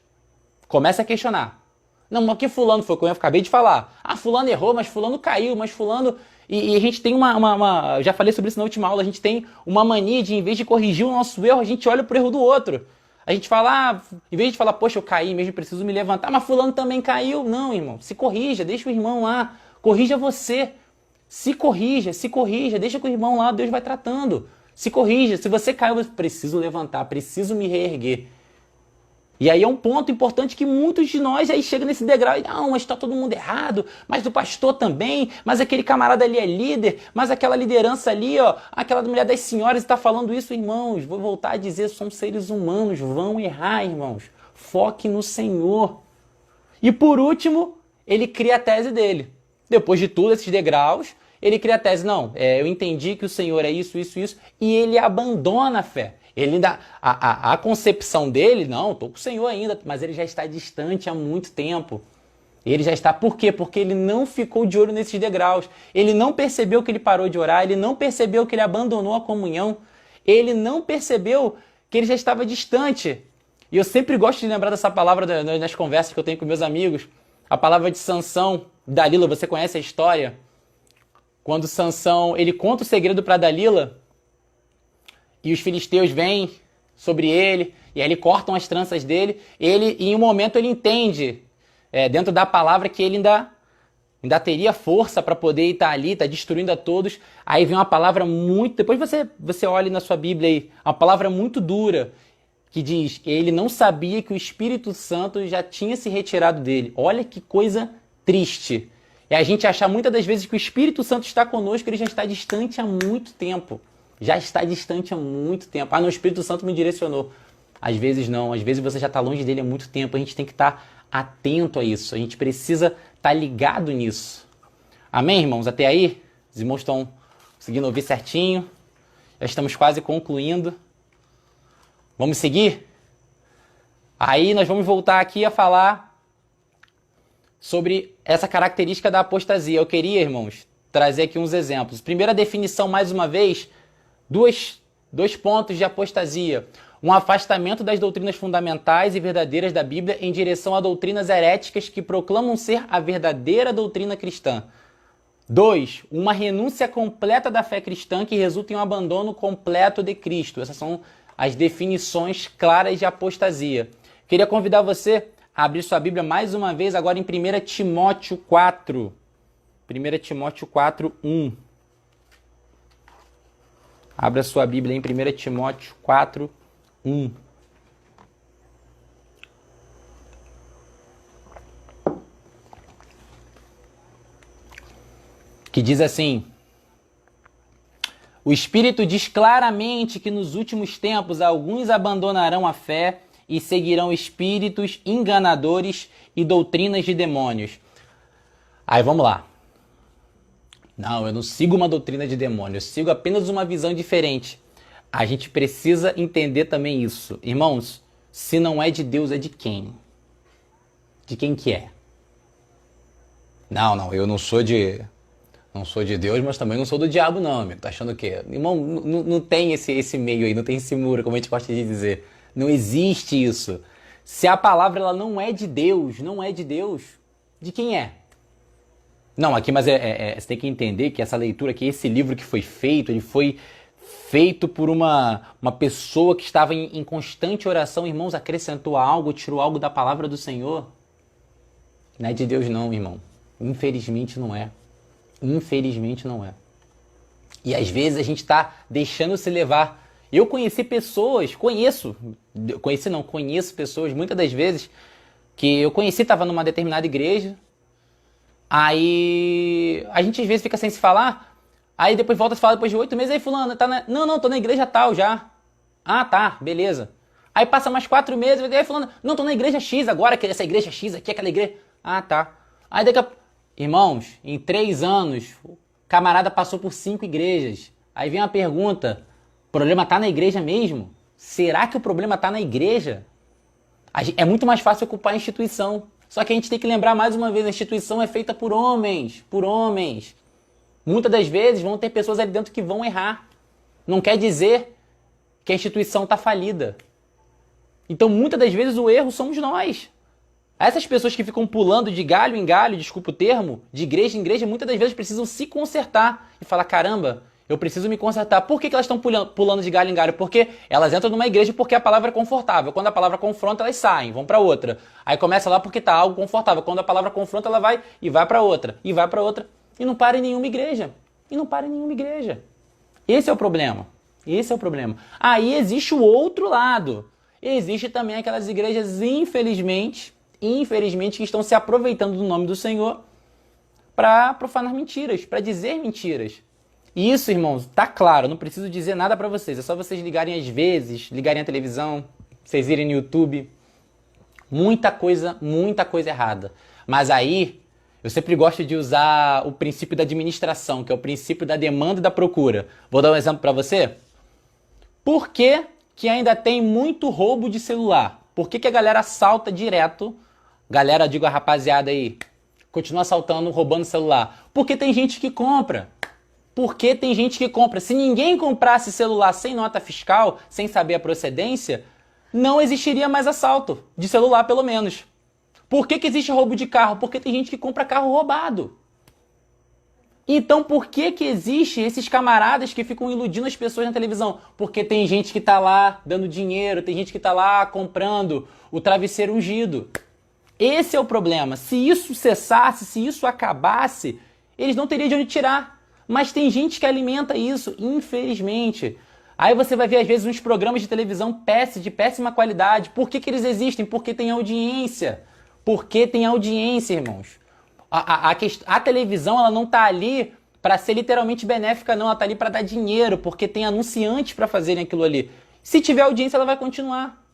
Começa a questionar. Não, mas que fulano foi? Como eu acabei de falar. Ah, fulano errou, mas fulano caiu, mas fulano... E a gente tem eu já falei sobre isso na última aula, a gente tem uma mania de, em vez de corrigir o nosso erro, a gente olha pro erro do outro. A gente fala, em vez de falar, poxa, eu caí mesmo, preciso me levantar, mas fulano também caiu. Não, irmão, se corrija, deixa o irmão lá, corrija você. Se corrija, deixa com o irmão lá, Deus vai tratando. Se corrija, se você caiu, eu preciso levantar, preciso me reerguer. E aí é um ponto importante que muitos de nós aí chegam nesse degrau e não, mas está todo mundo errado, mas o pastor também, mas aquele camarada ali é líder, mas aquela liderança ali, ó, aquela mulher das senhoras está falando isso, irmãos. Vou voltar a dizer, são seres humanos, vão errar, irmãos. Foque no Senhor. E por último, ele cria a tese dele. Depois de tudo, esses degraus, ele cria a tese, não, eu entendi que o Senhor é isso, isso, isso, e ele abandona a fé. Ele ainda, a concepção dele, não, estou com o Senhor ainda, mas ele já está distante há muito tempo. Ele já está, por quê? Porque ele não ficou de olho nesses degraus. Ele não percebeu que ele parou de orar, ele não percebeu que ele abandonou a comunhão, ele não percebeu que ele já estava distante. E eu sempre gosto de lembrar dessa palavra nas conversas que eu tenho com meus amigos, a palavra de Sansão, Dalila, você conhece a história? Quando Sansão, ele conta o segredo para Dalila, e os filisteus vêm sobre ele, e aí ele cortam as tranças dele, e em um momento ele entende, dentro da palavra, que ele ainda teria força para poder estar ali, estar destruindo a todos. Aí vem uma palavra muito... Depois você olha na sua Bíblia aí, uma palavra muito dura, que diz que ele não sabia que o Espírito Santo já tinha se retirado dele. Olha que coisa triste. É a gente achar muitas das vezes que o Espírito Santo está conosco, ele já está distante há muito tempo. Já está distante há muito tempo. Ah, não, o Espírito Santo me direcionou. Às vezes não, às vezes você já está longe dele há muito tempo. A gente tem que estar atento a isso. A gente precisa estar ligado nisso. Amém, irmãos? Até aí? Os irmãos estão conseguindo ouvir certinho? Já estamos quase concluindo. Vamos seguir? Aí nós vamos voltar aqui a falar sobre essa característica da apostasia. Eu queria, irmãos, trazer aqui uns exemplos. Primeira definição, mais uma vez... Dois pontos de apostasia. Um afastamento das doutrinas fundamentais e verdadeiras da Bíblia em direção a doutrinas heréticas que proclamam ser a verdadeira doutrina cristã. 2. Uma renúncia completa da fé cristã que resulta em um abandono completo de Cristo. Essas são as definições claras de apostasia. Queria convidar você a abrir sua Bíblia mais uma vez agora em 1 Timóteo 4. 1 Timóteo 4, 1. Abra sua Bíblia em 1 Timóteo 4, 1. Que diz assim: o Espírito diz claramente que nos últimos tempos alguns abandonarão a fé e seguirão espíritos enganadores e doutrinas de demônios. Aí vamos lá. Não, eu não sigo uma doutrina de demônio, eu sigo apenas uma visão diferente. A gente precisa entender também isso. Irmãos, se não é de Deus, é de quem? De quem que é? Não, eu não sou de Deus, mas também não sou do diabo não, amigo. Tá achando o quê? Irmão, não tem esse meio aí, não tem esse muro, como a gente gosta de dizer. Não existe isso. Se a palavra ela não é de Deus, de quem é? Não, aqui, mas você tem que entender que essa leitura aqui, esse livro que foi feito, ele foi feito por uma pessoa que estava em constante oração. Irmãos, acrescentou algo, tirou algo da palavra do Senhor. Não é de Deus não, irmão. Infelizmente não é. Infelizmente não é. E às vezes a gente está deixando se levar. Eu conheci pessoas, conheço pessoas, muitas das vezes, que eu conheci, estava numa determinada igreja, aí a gente às vezes fica sem se falar, aí depois volta a se falar depois de 8 meses, aí fulano, tá na... Não, tô na igreja tal já. Ah, tá, beleza. Aí passa mais 4 meses, aí fulano, não, tô na igreja X agora, que essa igreja X aqui, aquela igreja... Ah, tá. Aí daqui a... Irmãos, em 3 anos, o camarada passou por 5 igrejas. Aí vem uma pergunta, o problema tá na igreja mesmo? Será que o problema tá na igreja? É muito mais fácil ocupar a instituição. Só que a gente tem que lembrar mais uma vez, a instituição é feita por homens, Muitas das vezes vão ter pessoas ali dentro que vão errar. Não quer dizer que a instituição tá falida. Então muitas das vezes o erro somos nós. Essas pessoas que ficam pulando de galho em galho, desculpa o termo, de igreja em igreja, muitas das vezes precisam se consertar e falar, caramba, eu preciso me consertar. Por que elas estão pulando de galho em galho? Porque elas entram numa igreja porque a palavra é confortável. Quando a palavra confronta, elas saem, vão para outra. Aí começa lá porque tá algo confortável. Quando a palavra confronta, ela vai e vai para outra, e vai para outra. E não para em nenhuma igreja. Esse é o problema. Aí existe o outro lado. Existe também aquelas igrejas, infelizmente, que estão se aproveitando do nome do Senhor para profanar mentiras, para dizer mentiras. E isso, irmãos, tá claro, não preciso dizer nada para vocês. É só vocês ligarem às vezes, ligarem a televisão, vocês irem no YouTube. Muita coisa errada. Mas aí, eu sempre gosto de usar o princípio da administração, que é o princípio da demanda e da procura. Vou dar um exemplo para você. Por que que ainda tem muito roubo de celular? Por que que a galera assalta direto? Galera, digo a rapaziada aí, continua assaltando, roubando celular. Porque tem gente que compra. Se ninguém comprasse celular sem nota fiscal, sem saber a procedência, não existiria mais assalto, de celular pelo menos. Por que que existe roubo de carro? Porque tem gente que compra carro roubado. Então por que que existe esses camaradas que ficam iludindo as pessoas na televisão? Porque tem gente que tá lá dando dinheiro, tem gente que tá lá comprando o travesseiro ungido. Esse é o problema. Se isso cessasse, se isso acabasse, eles não teriam de onde tirar. Mas tem gente que alimenta isso, infelizmente. Aí você vai ver, às vezes, uns programas de televisão de péssima qualidade. Por que que eles existem? Porque tem audiência. Irmãos. A televisão ela não está ali para ser literalmente benéfica, não. Ela está ali para dar dinheiro, porque tem anunciantes para fazerem aquilo ali. Se tiver audiência, ela vai continuar.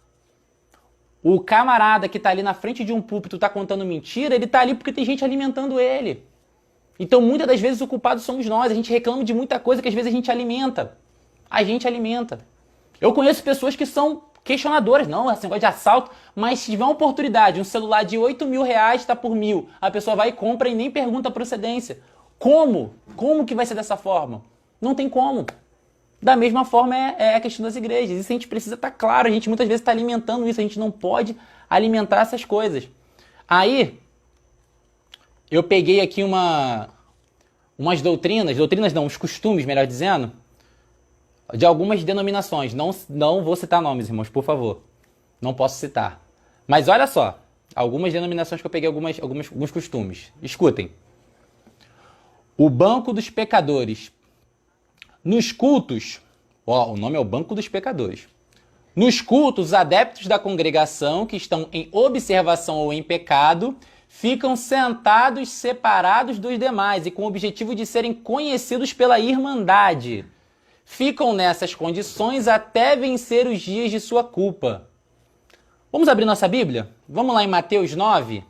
O camarada que está ali na frente de um púlpito está contando mentira, ele está ali porque tem gente alimentando ele. Então, muitas das vezes, o culpado somos nós. A gente reclama de muita coisa que às vezes a gente alimenta. Eu conheço pessoas que são questionadoras. Não, esse negócio de assalto. Mas se tiver uma oportunidade, um celular de 8 mil reais está por 1.000. A pessoa vai e compra e nem pergunta a procedência. Como? Como que vai ser dessa forma? Não tem como. Da mesma forma é a questão das igrejas. Isso a gente precisa estar claro. A gente muitas vezes está alimentando isso. A gente não pode alimentar essas coisas. Aí, eu peguei aqui umas doutrinas não, uns costumes, melhor dizendo, de algumas denominações. Não vou citar nomes, irmãos, por favor. Não posso citar. Mas olha só, algumas denominações que eu peguei, alguns costumes. Escutem. O banco dos pecadores. Nos cultos, o nome é o banco dos pecadores. Nos cultos, os adeptos da congregação que estão em observação ou em pecado ficam sentados separados dos demais e com o objetivo de serem conhecidos pela irmandade. Ficam nessas condições até vencer os dias de sua culpa. Vamos abrir nossa Bíblia? Vamos lá em Mateus 9.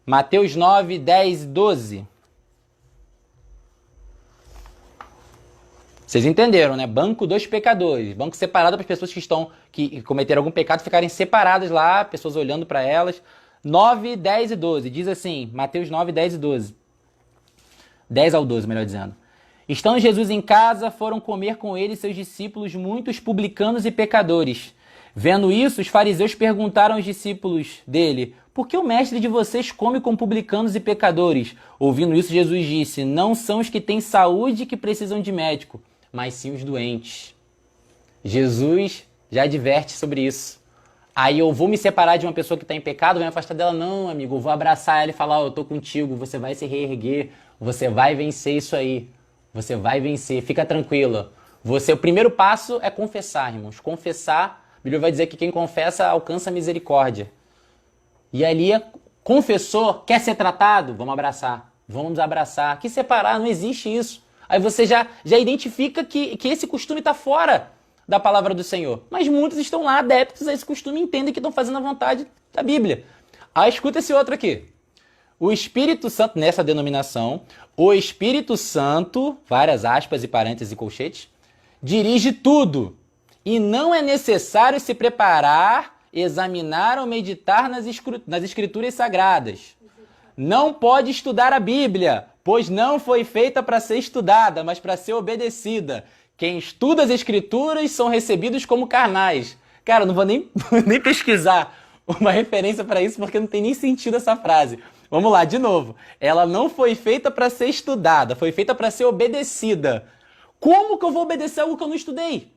Mateus 9, 10 e 12. Vocês entenderam, né? Banco dos pecadores. Banco separado para as pessoas que cometeram algum pecado ficarem separadas lá, pessoas olhando para elas. 9, 10 e 12. Diz assim, Mateus 9, 10 e 12. 10 ao 12, melhor dizendo. Estando Jesus em casa, foram comer com ele e seus discípulos muitos publicanos e pecadores. Vendo isso, os fariseus perguntaram aos discípulos dele: por que o mestre de vocês come com publicanos e pecadores? Ouvindo isso, Jesus disse: não são os que têm saúde que precisam de médico, mas sim os doentes. Jesus já adverte sobre isso. Aí eu vou me separar de uma pessoa que está em pecado, vou me afastar dela? Não, amigo, eu vou abraçar ela e falar: eu tô contigo, você vai se reerguer, você vai vencer isso aí. Você vai vencer, fica tranquila. O primeiro passo é confessar, irmãos. Confessar, a Bíblia vai dizer que quem confessa alcança a misericórdia. E ali, confessou, quer ser tratado? Vamos abraçar. Vamos nos abraçar. Que separar, não existe isso. Aí você já identifica que esse costume está fora da palavra do Senhor. Mas muitos estão lá adeptos a esse costume e entendem que estão fazendo a vontade da Bíblia. Aí escuta esse outro aqui. O Espírito Santo, nessa denominação, o Espírito Santo, várias aspas e parênteses e colchetes, dirige tudo. E não é necessário se preparar, examinar ou meditar nas escrituras sagradas. Não pode estudar a Bíblia, pois não foi feita para ser estudada, mas para ser obedecida. Quem estuda as escrituras são recebidos como carnais. Cara, não vou nem pesquisar uma referência para isso, porque não tem nem sentido essa frase. Vamos lá, de novo. Ela não foi feita para ser estudada, foi feita para ser obedecida. Como que eu vou obedecer algo que eu não estudei?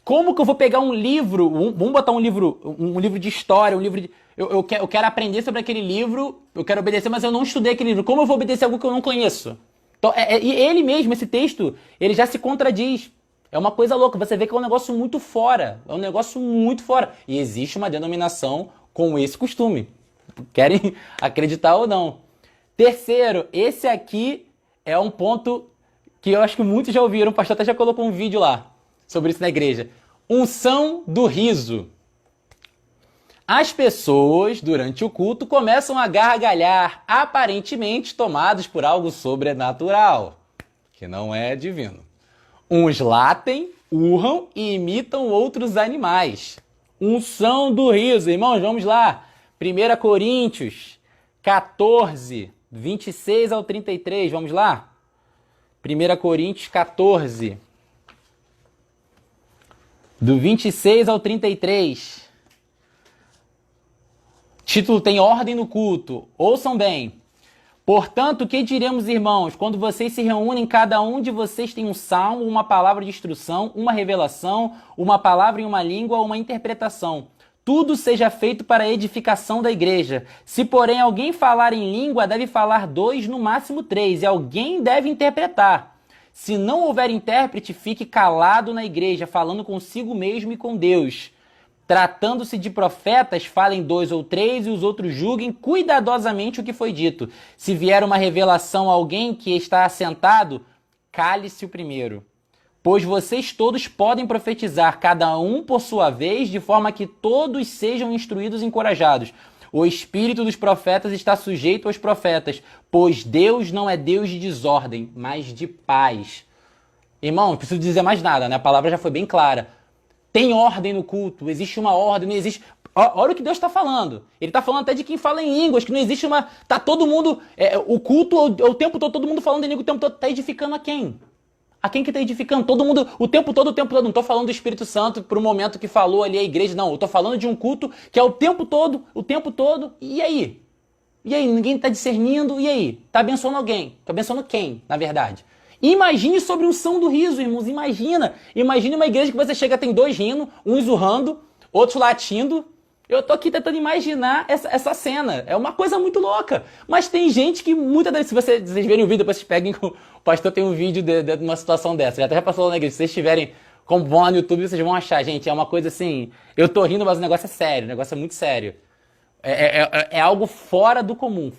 Como que eu vou pegar um livro, vamos botar um livro de história, um livro de... Eu quero aprender sobre aquele livro, eu quero obedecer, mas eu não estudei aquele livro. Como eu vou obedecer algo que eu não conheço? Então, e ele mesmo, esse texto, ele já se contradiz. É uma coisa louca, você vê que é um negócio muito fora. É um negócio muito fora. E existe uma denominação com esse costume. Querem acreditar ou não. Terceiro, esse aqui é um ponto que eu acho que muitos já ouviram. O pastor até já colocou um vídeo lá sobre isso na igreja. Unção do riso. As pessoas, durante o culto, começam a gargalhar, aparentemente tomados por algo sobrenatural, que não é divino. Uns latem, urram e imitam outros animais. Unção do riso. Irmãos, vamos lá. 1 Coríntios 14, 26 ao 33, vamos lá? 1 Coríntios 14, do 26 ao 33. Título tem ordem no culto. Ouçam bem. Portanto, o que diremos, irmãos? Quando vocês se reúnem, cada um de vocês tem um salmo, uma palavra de instrução, uma revelação, uma palavra em uma língua ou uma interpretação. Tudo seja feito para a edificação da igreja. Se, porém, alguém falar em língua, deve falar 2, no máximo 3, e alguém deve interpretar. Se não houver intérprete, fique calado na igreja, falando consigo mesmo e com Deus. Tratando-se de profetas, falem 2 ou 3 e os outros julguem cuidadosamente o que foi dito. Se vier uma revelação a alguém que está assentado, cale-se o primeiro. Pois vocês todos podem profetizar, cada um por sua vez, de forma que todos sejam instruídos e encorajados. O espírito dos profetas está sujeito aos profetas, pois Deus não é Deus de desordem, mas de paz. Irmão, não preciso dizer mais nada, né? A palavra já foi bem clara. Tem ordem no culto, existe uma ordem, não existe... Olha o que Deus está falando. Ele está falando até de quem fala em línguas, que não existe uma... Tá todo mundo... o culto, o tempo todo mundo falando em língua, o tempo todo. Está edificando a quem? A quem que está edificando? Todo mundo, o tempo todo. Não estou falando do Espírito Santo por um momento que falou ali a igreja, não. Eu estou falando de um culto que é o tempo todo. E aí? E aí? Ninguém está discernindo. E aí? Está abençoando alguém? Está abençoando quem, na verdade? Imagine sobre unção do riso, irmãos. Imagine uma igreja que você chega, tem 2 rindo, uns urrando, outros latindo. Eu tô aqui tentando imaginar essa cena. É uma coisa muito louca. Mas tem gente que muitas vezes, se vocês verem o vídeo, depois vocês peguem, o pastor tem um vídeo de uma situação dessa. Já até passou lá na igreja. Se vocês tiverem, como vão lá no YouTube, vocês vão achar, gente. É uma coisa assim... Eu tô rindo, mas o negócio é sério. O negócio é muito sério. É algo fora do comum,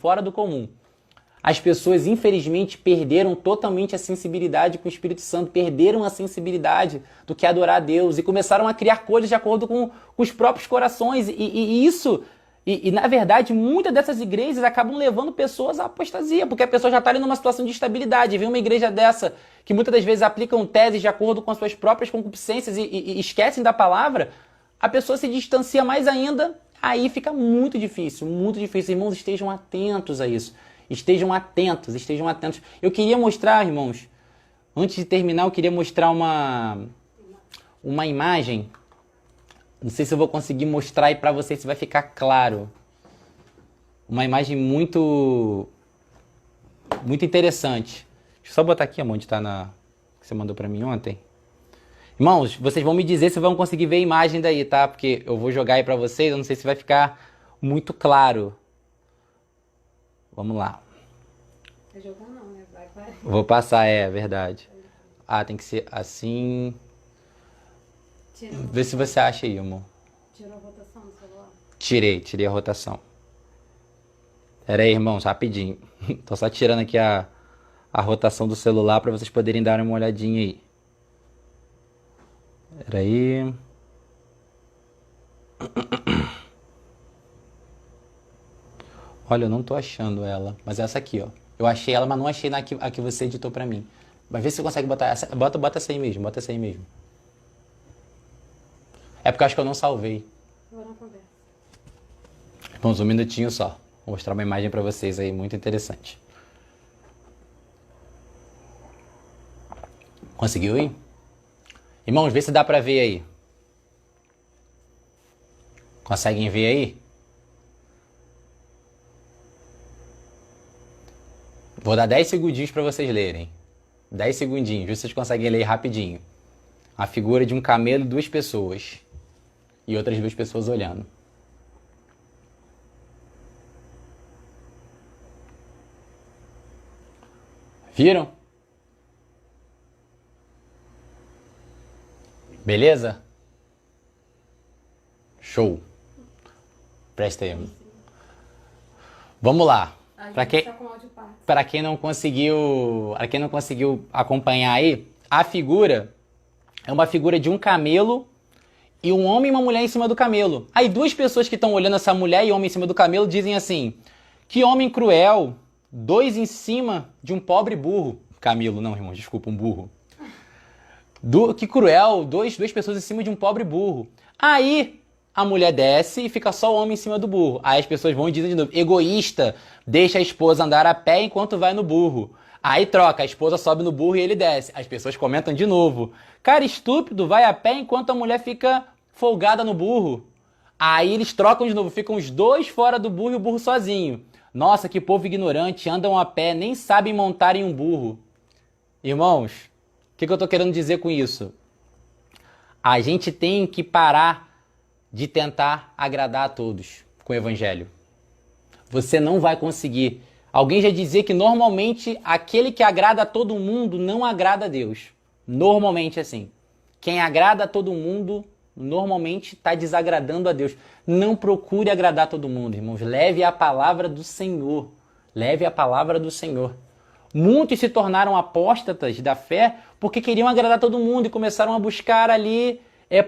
As pessoas, infelizmente, perderam totalmente a sensibilidade com o Espírito Santo, perderam a sensibilidade do que é adorar a Deus e começaram a criar coisas de acordo com os próprios corações. E E, na verdade, muitas dessas igrejas acabam levando pessoas à apostasia, porque a pessoa já está ali numa situação de instabilidade. Vem uma igreja dessa, que muitas das vezes aplicam teses de acordo com as suas próprias concupiscências e esquecem da palavra, a pessoa se distancia mais ainda, aí fica muito difícil, muito difícil. Irmãos, estejam atentos a isso. Estejam atentos, estejam atentos. Eu queria mostrar, irmãos, antes de terminar, eu queria mostrar uma imagem. Não sei se eu vou conseguir mostrar aí pra vocês se vai ficar claro. Uma imagem muito interessante. Deixa eu só botar aqui, amor, onde tá que você mandou pra mim ontem. Irmãos, vocês vão me dizer se vão conseguir ver a imagem daí, tá? Porque eu vou jogar aí pra vocês, eu não sei se vai ficar muito claro. Vamos lá. Vai jogar não, né? Vai. Vou passar, é verdade. Ah, tem que ser assim. Vê se você acha aí, amor. Tirou a rotação do celular? Tirei a rotação. Pera aí, irmãos, rapidinho. Tô só tirando aqui a rotação do celular para vocês poderem dar uma olhadinha aí. Pera aí. Olha, eu não tô achando ela, mas essa aqui, ó. Eu achei ela, mas não achei a que você editou pra mim. Mas vê se você consegue botar essa. Bota essa aí mesmo, bota essa aí mesmo. É porque eu acho que eu não salvei. Agora não conversa. Irmãos, um minutinho só. Vou mostrar uma imagem pra vocês aí, muito interessante. Conseguiu ir? Irmãos, vê se dá pra ver aí. Conseguem ver aí? Vou dar 10 segundinhos pra vocês lerem. 10 segundinhos, vê se vocês conseguem ler rapidinho. A figura de um camelo e 2 pessoas. E outras 2 pessoas olhando. Viram? Beleza? Show. Presta aí. Vamos lá. Para quem não conseguiu acompanhar aí, a figura é uma figura de um camelo e um homem e uma mulher em cima do camelo. Aí 2 pessoas que estão olhando essa mulher e homem em cima do camelo dizem assim: que homem cruel, 2 em cima de um pobre burro. Camelo, não, irmão, desculpa, um burro. Que cruel, 2 pessoas em cima de um pobre burro. Aí a mulher desce e fica só o homem em cima do burro. Aí as pessoas vão e dizem de novo: egoísta, deixa a esposa andar a pé enquanto vai no burro. Aí troca, a esposa sobe no burro e ele desce. As pessoas comentam de novo: cara estúpido, vai a pé enquanto a mulher fica folgada no burro. Aí eles trocam de novo, ficam os 2 fora do burro e o burro sozinho. Nossa, que povo ignorante, andam a pé, nem sabem montar em um burro. Irmãos, o que eu tô querendo dizer com isso? A gente tem que parar de tentar agradar a todos com o evangelho. Você não vai conseguir. Alguém já dizia que normalmente aquele que agrada a todo mundo não agrada a Deus. Normalmente assim. Quem agrada a todo mundo normalmente está desagradando a Deus. Não procure agradar todo mundo, irmãos. Leve a palavra do Senhor. Leve a palavra do Senhor. Muitos se tornaram apóstatas da fé porque queriam agradar todo mundo e começaram a buscar ali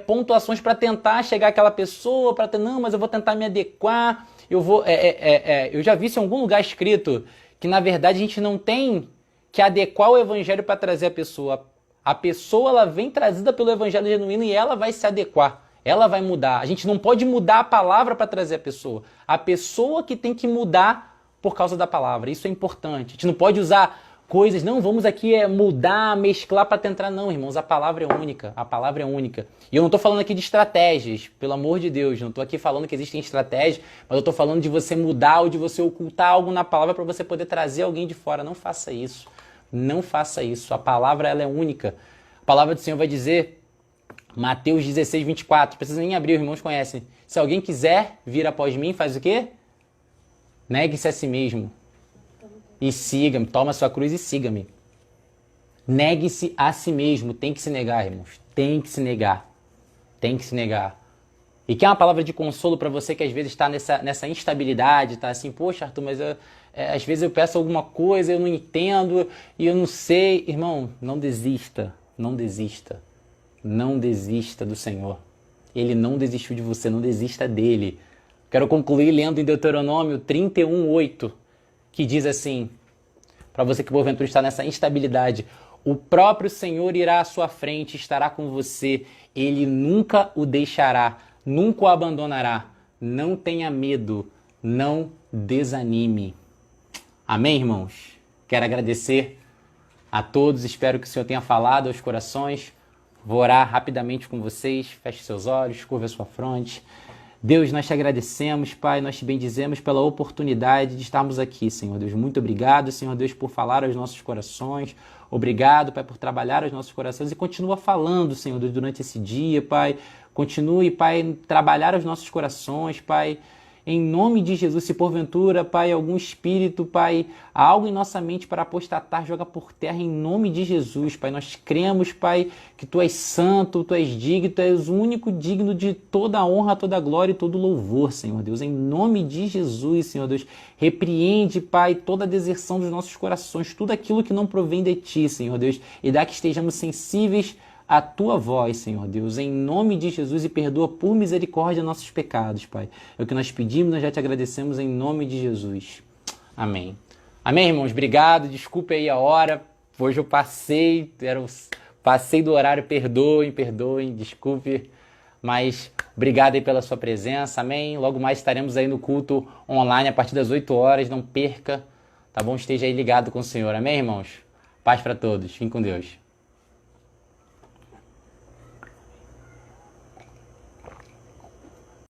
pontuações para tentar chegar àquela pessoa, não, mas eu vou tentar me adequar, eu já vi isso em algum lugar escrito, que na verdade a gente não tem que adequar o evangelho para trazer a pessoa. A pessoa, ela vem trazida pelo evangelho genuíno e ela vai se adequar, ela vai mudar. A gente não pode mudar a palavra para trazer a pessoa que tem que mudar por causa da palavra. Isso é importante. A gente não pode usar coisas, não, vamos aqui mudar, mesclar para tentar. Não, irmãos, a palavra é única. A palavra é única. E eu não estou falando aqui de estratégias, pelo amor de Deus. Não estou aqui falando que existem estratégias, mas eu estou falando de você mudar ou de você ocultar algo na palavra para você poder trazer alguém de fora. Não faça isso. Não faça isso. A palavra, ela é única. A palavra do Senhor vai dizer, Mateus 16, 24. Não precisa nem abrir, os irmãos conhecem. Se alguém quiser vir após mim, faz o quê? Negue-se a si mesmo. E siga-me, toma a sua cruz e siga-me. Negue-se a si mesmo. Tem que se negar, irmãos. Tem que se negar. Tem que se negar. E que é uma palavra de consolo para você que às vezes está nessa instabilidade, tá assim, poxa, Arthur, mas às vezes eu peço alguma coisa, eu não entendo e eu não sei. Irmão, não desista. Não desista. Não desista do Senhor. Ele não desistiu de você, não desista dele. Quero concluir lendo em Deuteronômio 31:8, que diz assim, para você que porventura está nessa instabilidade: o próprio Senhor irá à sua frente, estará com você, ele nunca o deixará, nunca o abandonará. Não tenha medo, não desanime. Amém, irmãos? Quero agradecer a todos, espero que o Senhor tenha falado aos corações. Vou orar rapidamente com vocês, feche seus olhos, curva a sua fronte. Deus, nós te agradecemos, Pai, nós te bendizemos pela oportunidade de estarmos aqui, Senhor Deus. Muito obrigado, Senhor Deus, por falar aos nossos corações. Obrigado, Pai, por trabalhar aos nossos corações e continua falando, Senhor Deus, durante esse dia, Pai. Continue, Pai, trabalhar aos nossos corações, Pai. Em nome de Jesus, se porventura, Pai, algum espírito, Pai, há algo em nossa mente para apostatar, joga por terra em nome de Jesus, Pai. Nós cremos, Pai, que Tu és santo, Tu és digno, Tu és o único digno de toda a honra, toda a glória e todo o louvor, Senhor Deus. Em nome de Jesus, Senhor Deus, repreende, Pai, toda a deserção dos nossos corações, tudo aquilo que não provém de Ti, Senhor Deus, e dá que estejamos sensíveis a Tua voz, Senhor Deus, em nome de Jesus, e perdoa por misericórdia nossos pecados, Pai. É o que nós pedimos, nós já te agradecemos em nome de Jesus. Amém. Amém, irmãos? Obrigado, desculpe aí a hora, hoje eu passei do horário, perdoem, desculpe, mas obrigado aí pela sua presença, amém? Logo mais estaremos aí no culto online a partir das 8 horas, não perca, tá bom? Esteja aí ligado com o Senhor, amém, irmãos? Paz para todos, fiquem com Deus.